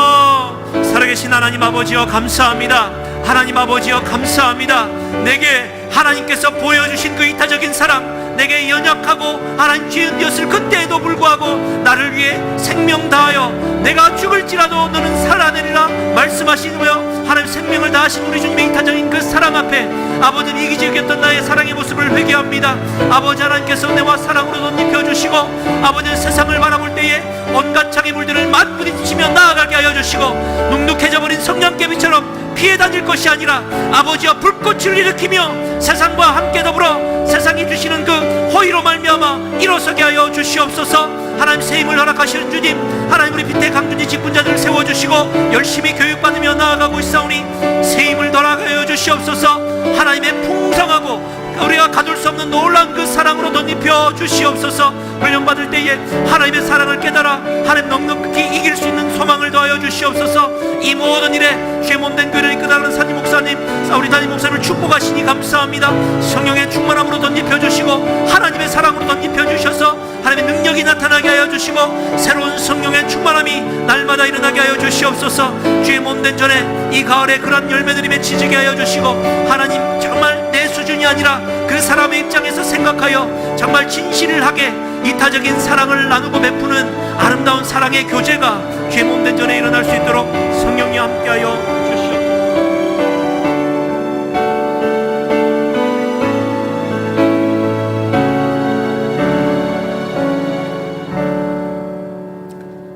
Speaker 1: 살아계신 하나님 아버지여 감사합니다. 하나님 아버지여 감사합니다. 내게 하나님께서 보여주신 그 이타적인 사랑, 내게 연약하고 하나님 지은 것을 그때에도 불구하고 나를 위해 생명 다하여 내가 죽을지라도 너는 살아내리라 말씀하시며 하나님 생명을 다하신 우리 주님의 이타적인 그 사랑 앞에 아버지는 이기지 여겼던 나의 사랑의 모습을 회개합니다. 아버지 하나님께서 내와 사랑으로 덧입혀주시고 아버지는 세상을 바라볼 때에 온갖 장애물들을 맞부딪히며 나아가게 하여 주시고 눅눅해져 버린 성냥개비처럼 피해 다닐 것이 아니라 아버지와 불꽃을 일으키며 세상과 함께 더불어 세상이 주시는 그 호의로 말미암아 일어서게 하여 주시옵소서. 하나님 새 힘을 허락하시는 주님, 하나님 우리 빈대 강준지 직분자들을 세워주시고 열심히 교육받으며 나아가고 있사오니 새 힘을 더하여 주시옵소서. 하나님의 풍성하고 우리가 가둘 수 없는 놀라운 그 사랑으로 덧입혀 주시옵소서. 훈련받을 때에 하나님의 사랑을 깨달아 하나님 넉넉히 이길 수 있는 소망을 더하여 주시옵소서. 이 모든 일에 주의 몸된 교회를 이끌어가는 사님 목사님, 우리 담임 목사님을 축복하시니 감사합니다. 성령의 충만함으로 덧입혀 주시고 하나님의 사랑으로 덧입혀 주셔서 하나님의 능력이 나타나게 하여 주시고 새로운 성령의 충만함이 날마다 일어나게 하여 주시옵소서. 주의 몸된 전에 이 가을에 그런 열매들이 맺히게 하여 주시고 하나님 정말 내 수준이 아니라 그 사람의 입장에서 생각하여 정말 진실을 하게 이타적인 사랑을 나누고 베푸는 아름다운 사랑의 교제가 주의 몸된 전에 일어날 수 있도록 성령이 함께하여 주시옵소서.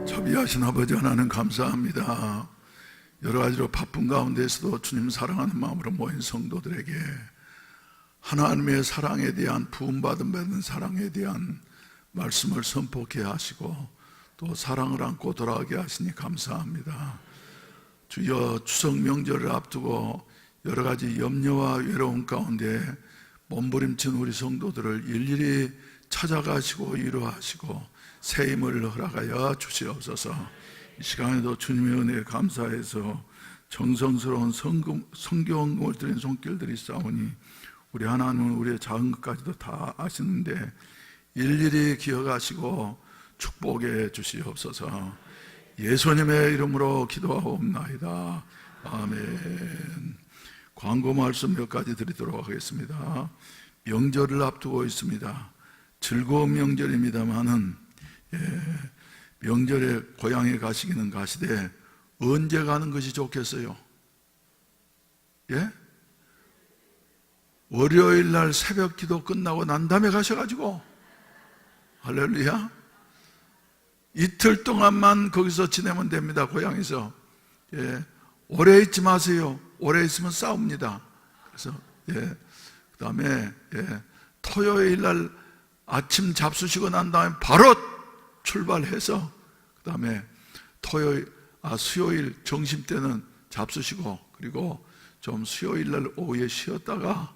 Speaker 2: 자비하신 아버지 하나님 감사합니다. 여러 가지로 바쁜 가운데서도 주님 사랑하는 마음으로 모인 성도들에게 하나님의 사랑에 대한 부음받은 사랑에 대한 말씀을 선포케 하시고 또 사랑을 안고 돌아가게 하시니 감사합니다. 주여, 추석 명절을 앞두고 여러 가지 염려와 외로움 가운데 몸부림친 우리 성도들을 일일이 찾아가시고 위로하시고 새 힘을 허락하여 주시옵소서. 이 시간에도 주님의 은혜에 감사해서 정성스러운 성경을 드린 손길들이 싸우니 우리 하나님은 우리의 작은 것까지도 다 아시는데 일일이 기억하시고 축복해 주시옵소서. 예수님의 이름으로 기도하옵나이다. 아멘. 광고 말씀 몇 가지 드리도록 하겠습니다. 명절을 앞두고 있습니다. 즐거운 명절입니다만은 명절에 고향에 가시기는 가시되 언제 가는 것이 좋겠어요? 예? 월요일 날 새벽 기도 끝나고 난 다음에 가셔가지고 할렐루야, 이틀 동안만 거기서 지내면 됩니다. 고향에서. 오래 있지 마세요. 오래 있으면 싸웁니다. 그래서 그 다음에 토요일 날 아침 잡수시고 난 다음에 바로 출발해서 그 다음에 수요일 점심 때는 잡수시고 그리고 좀 수요일 날 오후에 쉬었다가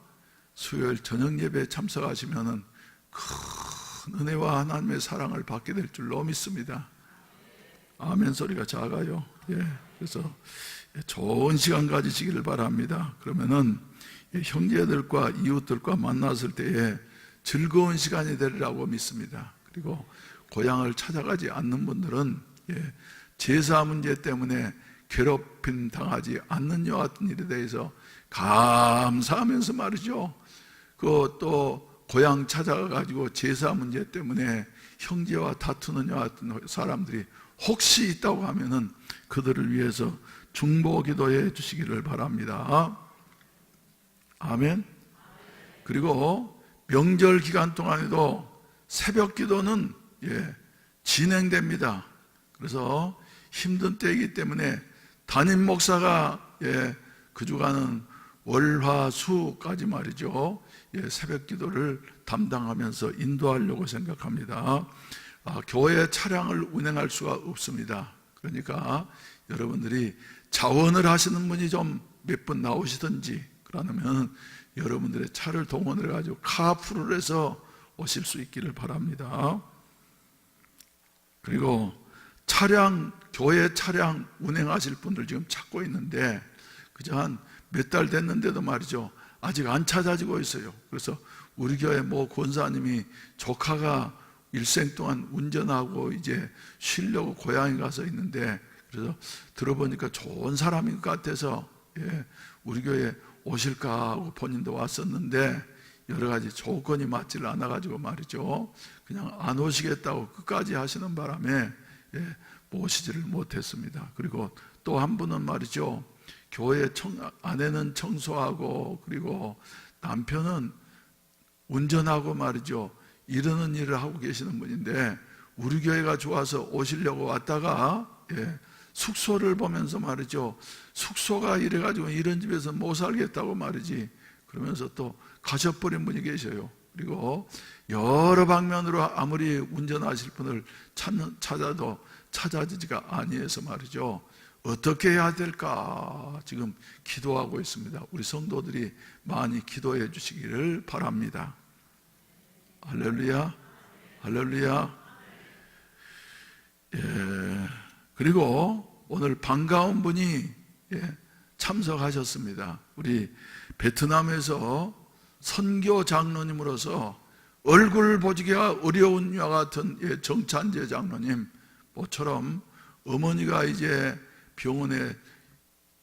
Speaker 2: 수요일 저녁 예배에 참석하시면은 큰 은혜와 하나님의 사랑을 받게 될 줄로 믿습니다. 아멘 소리가 작아요. 그래서 좋은 시간 가지시기를 바랍니다. 그러면은 형제들과 이웃들과 만났을 때에 즐거운 시간이 되리라고 믿습니다. 그리고 고향을 찾아가지 않는 분들은 제사 문제 때문에 괴롭힘 당하지 않는 여와 같은 일에 대해서 감사하면서 말이죠. 또 고향 찾아가가지고 제사 문제 때문에 형제와 다투는 여와 같은 사람들이 혹시 있다고 하면은 그들을 위해서 중보 기도해 주시기를 바랍니다. 아멘. 그리고 명절 기간 동안에도 새벽 기도는 진행됩니다. 그래서 힘든 때이기 때문에 담임 목사가 그 주간은 월화수까지 말이죠, 새벽 기도를 담당하면서 인도하려고 생각합니다. 교회 차량을 운행할 수가 없습니다. 그러니까 여러분들이 자원을 하시는 분이 좀 몇 분 나오시든지, 그러면 여러분들의 차를 동원을 해가지고 카풀을 해서 오실 수 있기를 바랍니다. 그리고 교회 차량 운행하실 분들 지금 찾고 있는데, 그저 한 몇 달 됐는데도 말이죠, 아직 안 찾아지고 있어요. 그래서 우리 교회 권사님이 조카가 일생 동안 운전하고 이제 쉬려고 고향에 가서 있는데, 그래서 들어보니까 좋은 사람인 것 같아서 우리 교회에 오실까 하고 본인도 왔었는데, 여러 가지 조건이 맞지를 않아가지고 말이죠, 그냥 안 오시겠다고 끝까지 하시는 바람에 모시지를 못했습니다. 그리고 또 한 분은 말이죠, 교회 아내는 청소하고 그리고 남편은 운전하고 말이죠, 이러는 일을 하고 계시는 분인데, 우리 교회가 좋아서 오시려고 왔다가 숙소를 보면서 말이죠, 숙소가 이래가지고 이런 집에서 못 살겠다고 말이지, 그러면서 또 가셔버린 분이 계셔요. 그리고 여러 방면으로 아무리 운전하실 분을 찾아도 찾아지지가 아니해서 말이죠, 어떻게 해야 될까 지금 기도하고 있습니다. 우리 성도들이 많이 기도해 주시기를 바랍니다. 할렐루야, 할렐루야. 그리고 오늘 반가운 분이 참석하셨습니다. 우리 베트남에서 선교 장로님으로서 얼굴 보기가 어려운 이와 같은 정찬재 장로님 모처럼 어머니가 이제 병원에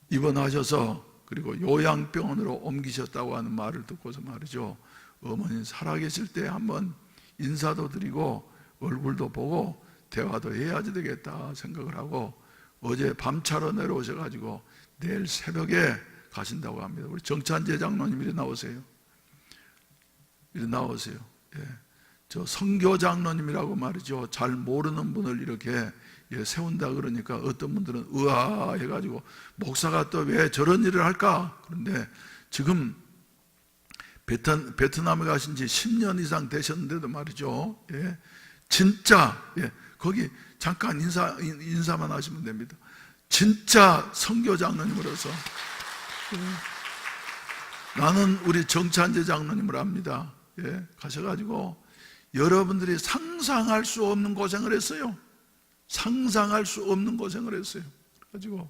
Speaker 2: 입원하셔서 그리고 요양병원으로 옮기셨다고 하는 말을 듣고서 말이죠, 어머니 살아계실 때 한번 인사도 드리고 얼굴도 보고 대화도 해야지 되겠다 생각을 하고 어제 밤차로 내려오셔가지고 내일 새벽에 가신다고 합니다. 우리 정찬재 장로님 이리 나오세요. 이리 나오세요. 저 선교 장로님이라고 말이죠, 잘 모르는 분을 이렇게 세운다 그러니까 어떤 분들은 으아 해가지고 목사가 또 왜 저런 일을 할까? 그런데 지금 베트남에 가신 지 10년 이상 되셨는데도 말이죠, 진짜 거기 잠깐 인사만 하시면 됩니다. 진짜 선교 장로님으로서 나는 우리 정찬재 장로님을 압니다. 가셔가지고 여러분들이 상상할 수 없는 고생을 했어요. 상상할 수 없는 고생을 했어요. 그래가지고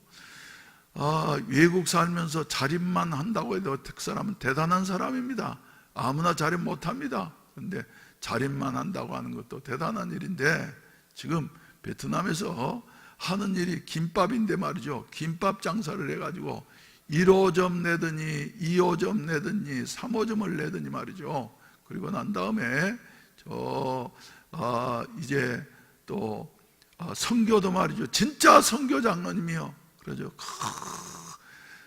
Speaker 2: 외국 살면서 자립만 한다고 해도 그 사람은 대단한 사람입니다. 아무나 자립 못합니다. 그런데 자립만 한다고 하는 것도 대단한 일인데, 지금 베트남에서 하는 일이 김밥인데 말이죠, 김밥 장사를 해가지고 1호점 내더니 2호점 내더니 3호점을 내더니 말이죠. 그리고 난 다음에 이제 또 선교도 말이죠, 진짜 선교 장로님이요. 그러죠.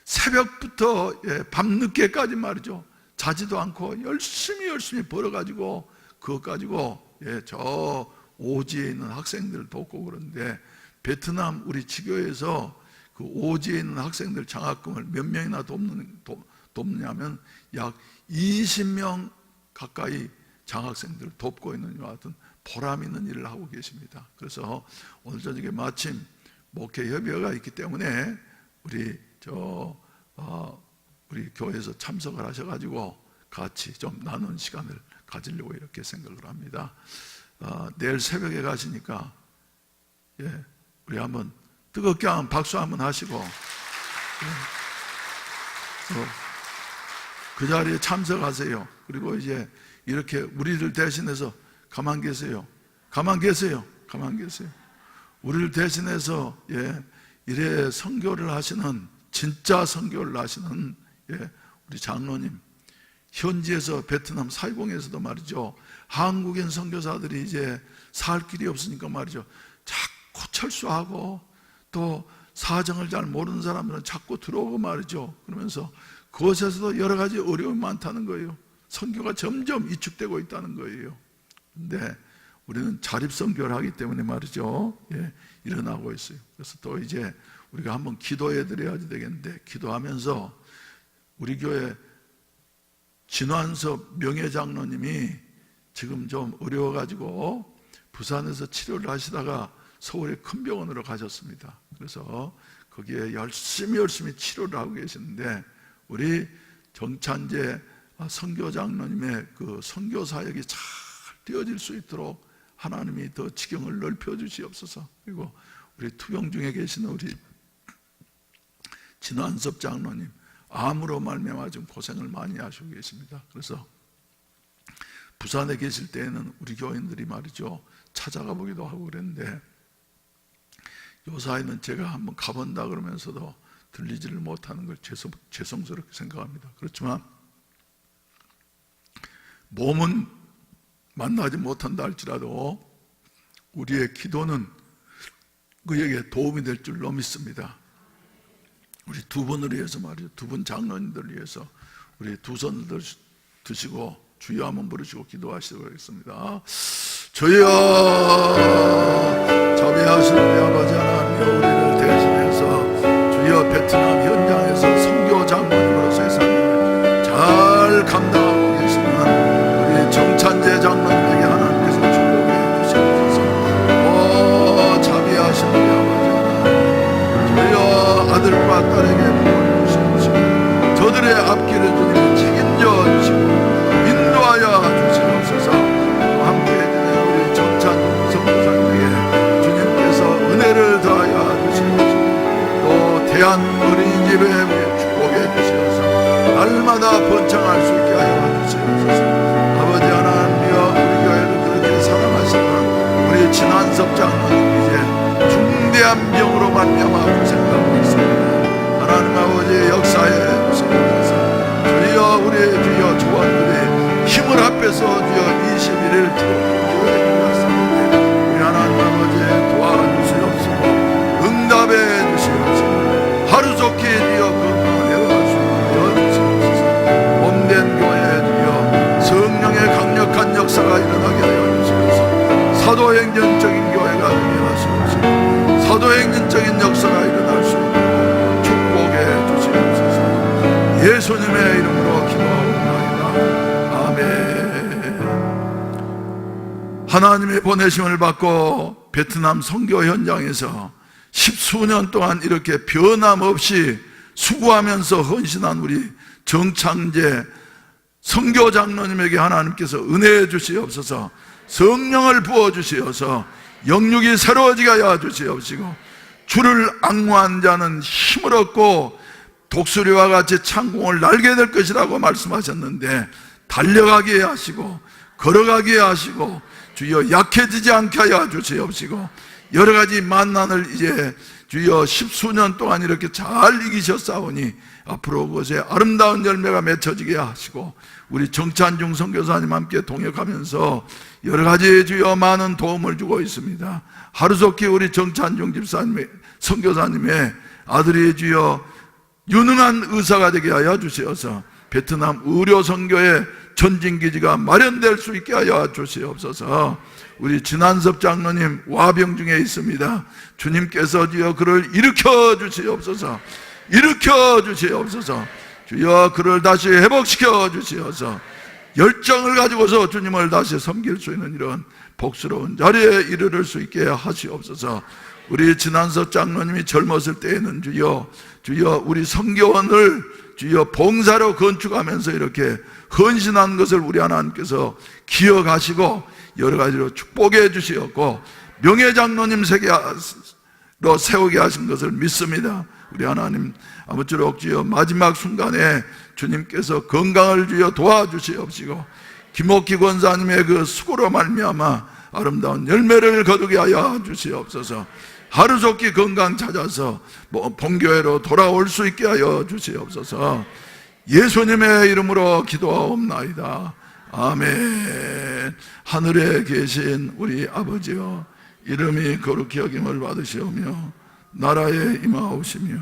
Speaker 2: 새벽부터 밤늦게까지 말이죠, 자지도 않고 열심히 벌어가지고 그것 가지고 저 오지에 있는 학생들을 돕고 그러는데, 베트남 우리 지교에서 그 오지에 있는 학생들 장학금을 몇 명이나 돕느냐면 약 20명 가까이 장학생들을 돕고 있는 이와 같은 보람 있는 일을 하고 계십니다. 그래서 오늘 저녁에 마침 목회 협의회가 있기 때문에 우리 교회에서 참석을 하셔가지고 같이 좀 나눈 시간을 가지려고 이렇게 생각을 합니다. 내일 새벽에 가시니까 우리 한번 뜨겁게 한번 박수 한번 하시고 그 자리에 참석하세요. 그리고 이제 이렇게 우리를 대신해서 가만 계세요. 우리를 대신해서 이래 선교를 하시는, 진짜 선교를 하시는 우리 장로님, 현지에서 베트남 사이공에서도 말이죠, 한국인 선교사들이 이제 살 길이 없으니까 말이죠, 자꾸 철수하고 또 사정을 잘 모르는 사람들은 자꾸 들어오고 말이죠. 그러면서 그것에서도 여러 가지 어려움이 많다는 거예요. 선교가 점점 이축되고 있다는 거예요. 근데 우리는 자립선교를 하기 때문에 말이죠, 예, 일어나고 있어요. 그래서 또 이제 우리가 한번 기도해 드려야 되겠는데, 기도하면서 우리 교회 진환섭 명예장로님이 지금 좀 어려워가지고 부산에서 치료를 하시다가 서울의 큰 병원으로 가셨습니다. 그래서 거기에 열심히 치료를 하고 계시는데, 우리 정찬재 선교장로님의 그 선교 사역이 잘 되어질 수 있도록 하나님이 더 지경을 넓혀 주시옵소서. 그리고 우리 투병 중에 계시는 우리 진환섭 장로님, 암으로 말미암아 좀 고생을 많이 하시고 계십니다. 그래서 부산에 계실 때에는 우리 교인들이 말이죠, 찾아가 보기도 하고 그랬는데, 요사이는 제가 한번 가본다 그러면서도 들리지를 못하는 걸 죄송스럽게 생각합니다. 그렇지만 몸은 만나지 못한다 할지라도 우리의 기도는 그에게 도움이 될 줄로 믿습니다. 우리 두 분을 위해서 말이죠, 두 분 장로님들을 위해서 우리 두 손을 드시고 주여 한번 부르시고 기도하시도록 하겠습니다. 주여, 자비하시는 우리 아버지 하나님, 우리를 대신해서 주여 베트남 현장에서 선교 장로님으로서의 삶을 잘 감당하고 계시는 우리 정찬재 장로님에게 하나님께서 축복해 주시옵소서. 오, 자비하시는 우리 아버지 하나님, 주여 아들과 딸에게 복을 주시옵시고 저들의 앞길을 주님이 책임져 주시고 인도하여 주시옵소서. 함께 해주는 우리 정찬 선교사님에게 주님께서 은혜를 더하여 주시옵시고 또 대한 어린이집에 축복해 주시옵소서. 날마다 번창할 수 있게 하여 주시옵소서. 아버지 하나님이여, 우리 교회를 그렇게 사랑하시는 우리 진환섭 장로님 이제 중대한 병으로 말미암아 고생하고 있습니다. 하나님 아버지 역사해 주시옵소서. 주여, 우리 주여 조원들이 힘을 합해서 주여 21일 교회에 왔습니다. 우리 하나님 아버지 도와주시옵소서. 응답해 주시옵소서. 하루속히 주여 건강을 해와 주시옵소서. 몸된 교회에 주여 성령의 강력한 역사가 일어나게 하여 주시옵소서. 사도행전적인 교회가 되게 하시옵소서. 사도행전적인 역사가 일어날 수 있도록 축복해 주시옵소서. 예수님의 이름으로 기도하옵나이다. 아멘. 하나님의 보내심을 받고 베트남 선교 현장에서 10수년 동안 이렇게 변함없이 수고하면서 헌신한 우리 정창재 선교 장로님에게 하나님께서 은혜해 주시옵소서. 성령을 부어 주시어서 영육이 새로워지게 하여 주시옵시고 주를 앙무한 자는 힘을 얻고 독수리와 같이 창공을 날게 될 것이라고 말씀하셨는데, 달려가게 하시고 걸어가게 하시고 주여 약해지지 않게 하여 주시옵시고 여러 가지 만난을 이제 주여 10수년 동안 이렇게 잘 이기셨사오니 앞으로 그것에 아름다운 열매가 맺혀지게 하시고 우리 정찬중 선교사님 함께 동역하면서 여러 가지 주여 많은 도움을 주고 있습니다. 하루속히 우리 정찬중 집사님의 선교사님의 아들이 주여 유능한 의사가 되게 하여 주시어서 베트남 의료 선교의 전진기지가 마련될 수 있게 하여 주시옵소서. 우리 진환섭 장로님 와병 중에 있습니다. 주님께서 주여 그를 일으켜 주시옵소서. 일으켜 주시옵소서. 주여 그를 다시 회복시켜 주시어서 열정을 가지고서 주님을 다시 섬길 수 있는 이런 복스러운 자리에 이르를 수 있게 하시옵소서. 우리 진환섭 장로님이 젊었을 때에는 주여 우리 선교원을 주여 봉사로 건축하면서 이렇게 헌신한 것을 우리 하나님께서 기억하시고 여러 가지로 축복해 주시었고 명예장로님 세계로 세우게 하신 것을 믿습니다. 우리 하나님 아무쪼록 주여 마지막 순간에 주님께서 건강을 주여 도와주시옵시고 김옥기 권사님의 그 수고로 말미암아 아름다운 열매를 거두게 하여 주시옵소서. 하루속히 건강 찾아서 본교회로 돌아올 수 있게 하여 주시옵소서. 예수님의 이름으로 기도하옵나이다. 아멘. 하늘에 계신 우리 아버지여, 이름이 거룩히 여김을 받으시오며 나라에 임하옵시며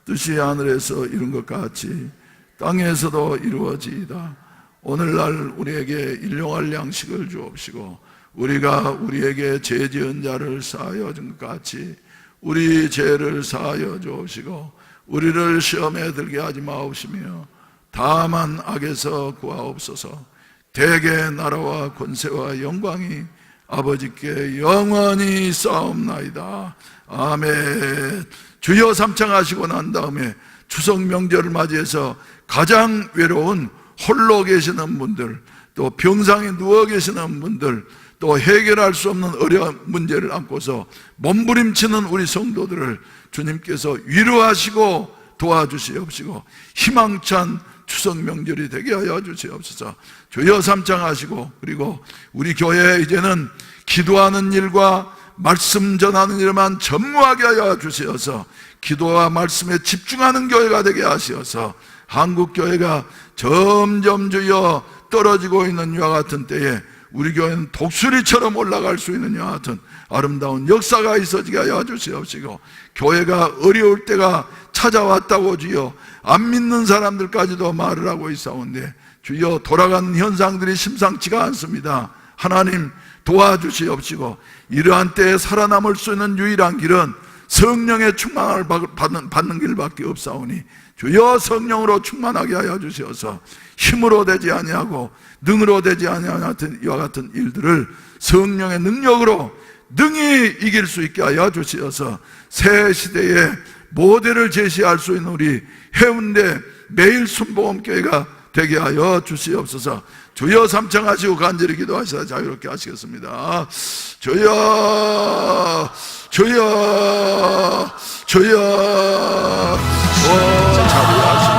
Speaker 2: 뜻이 하늘에서 이룬 것 같이 땅에서도 이루어지이다. 오늘날 우리에게 일용할 양식을 주옵시고, 우리가 우리에게 죄 지은 자를 사하여 준 것 같이 우리 죄를 사하여 주옵시고, 우리를 시험에 들게 하지 마옵시며 다만 악에서 구하옵소서. 대개 나라와 권세와 영광이 아버지께 영원히 쌓옵나이다. 아멘. 주여 삼창하시고 난 다음에 추석 명절을 맞이해서 가장 외로운 홀로 계시는 분들, 또 병상에 누워 계시는 분들, 또 해결할 수 없는 어려운 문제를 안고서 몸부림치는 우리 성도들을 주님께서 위로하시고 도와주시옵시고 희망찬 추석 명절이 되게 하여 주시옵소서. 주여 삼창하시고, 그리고 우리 교회에 이제는 기도하는 일과 말씀 전하는 일만 전무하게 하여 주시어서 기도와 말씀에 집중하는 교회가 되게 하시어서 한국 교회가 점점 주여 떨어지고 있는 이와 같은 때에 우리 교회는 독수리처럼 올라갈 수 있는 이와 같은 아름다운 역사가 있어지게 하여 주시옵시고, 교회가 어려울 때가 찾아왔다고 주여 안 믿는 사람들까지도 말을 하고 있사온데 주여 돌아가는 현상들이 심상치가 않습니다. 하나님 도와주시옵시고, 이러한 때에 살아남을 수 있는 유일한 길은 성령의 충만을 받는 길밖에 없사오니 주여 성령으로 충만하게 하여 주시어서 힘으로 되지 아니하고 능으로 되지 아니하는 이와 같은 일들을 성령의 능력으로 능히 이길 수 있게 하여 주시어서 새 시대의 모델을 제시할 수 있는 우리 해운대 매일 순복음교회가 되게 하여 주시옵소서. 주여 삼창하시고 간절히 기도하시다 자유롭게 하시겠습니다. 주여 주여 주여 자비하시고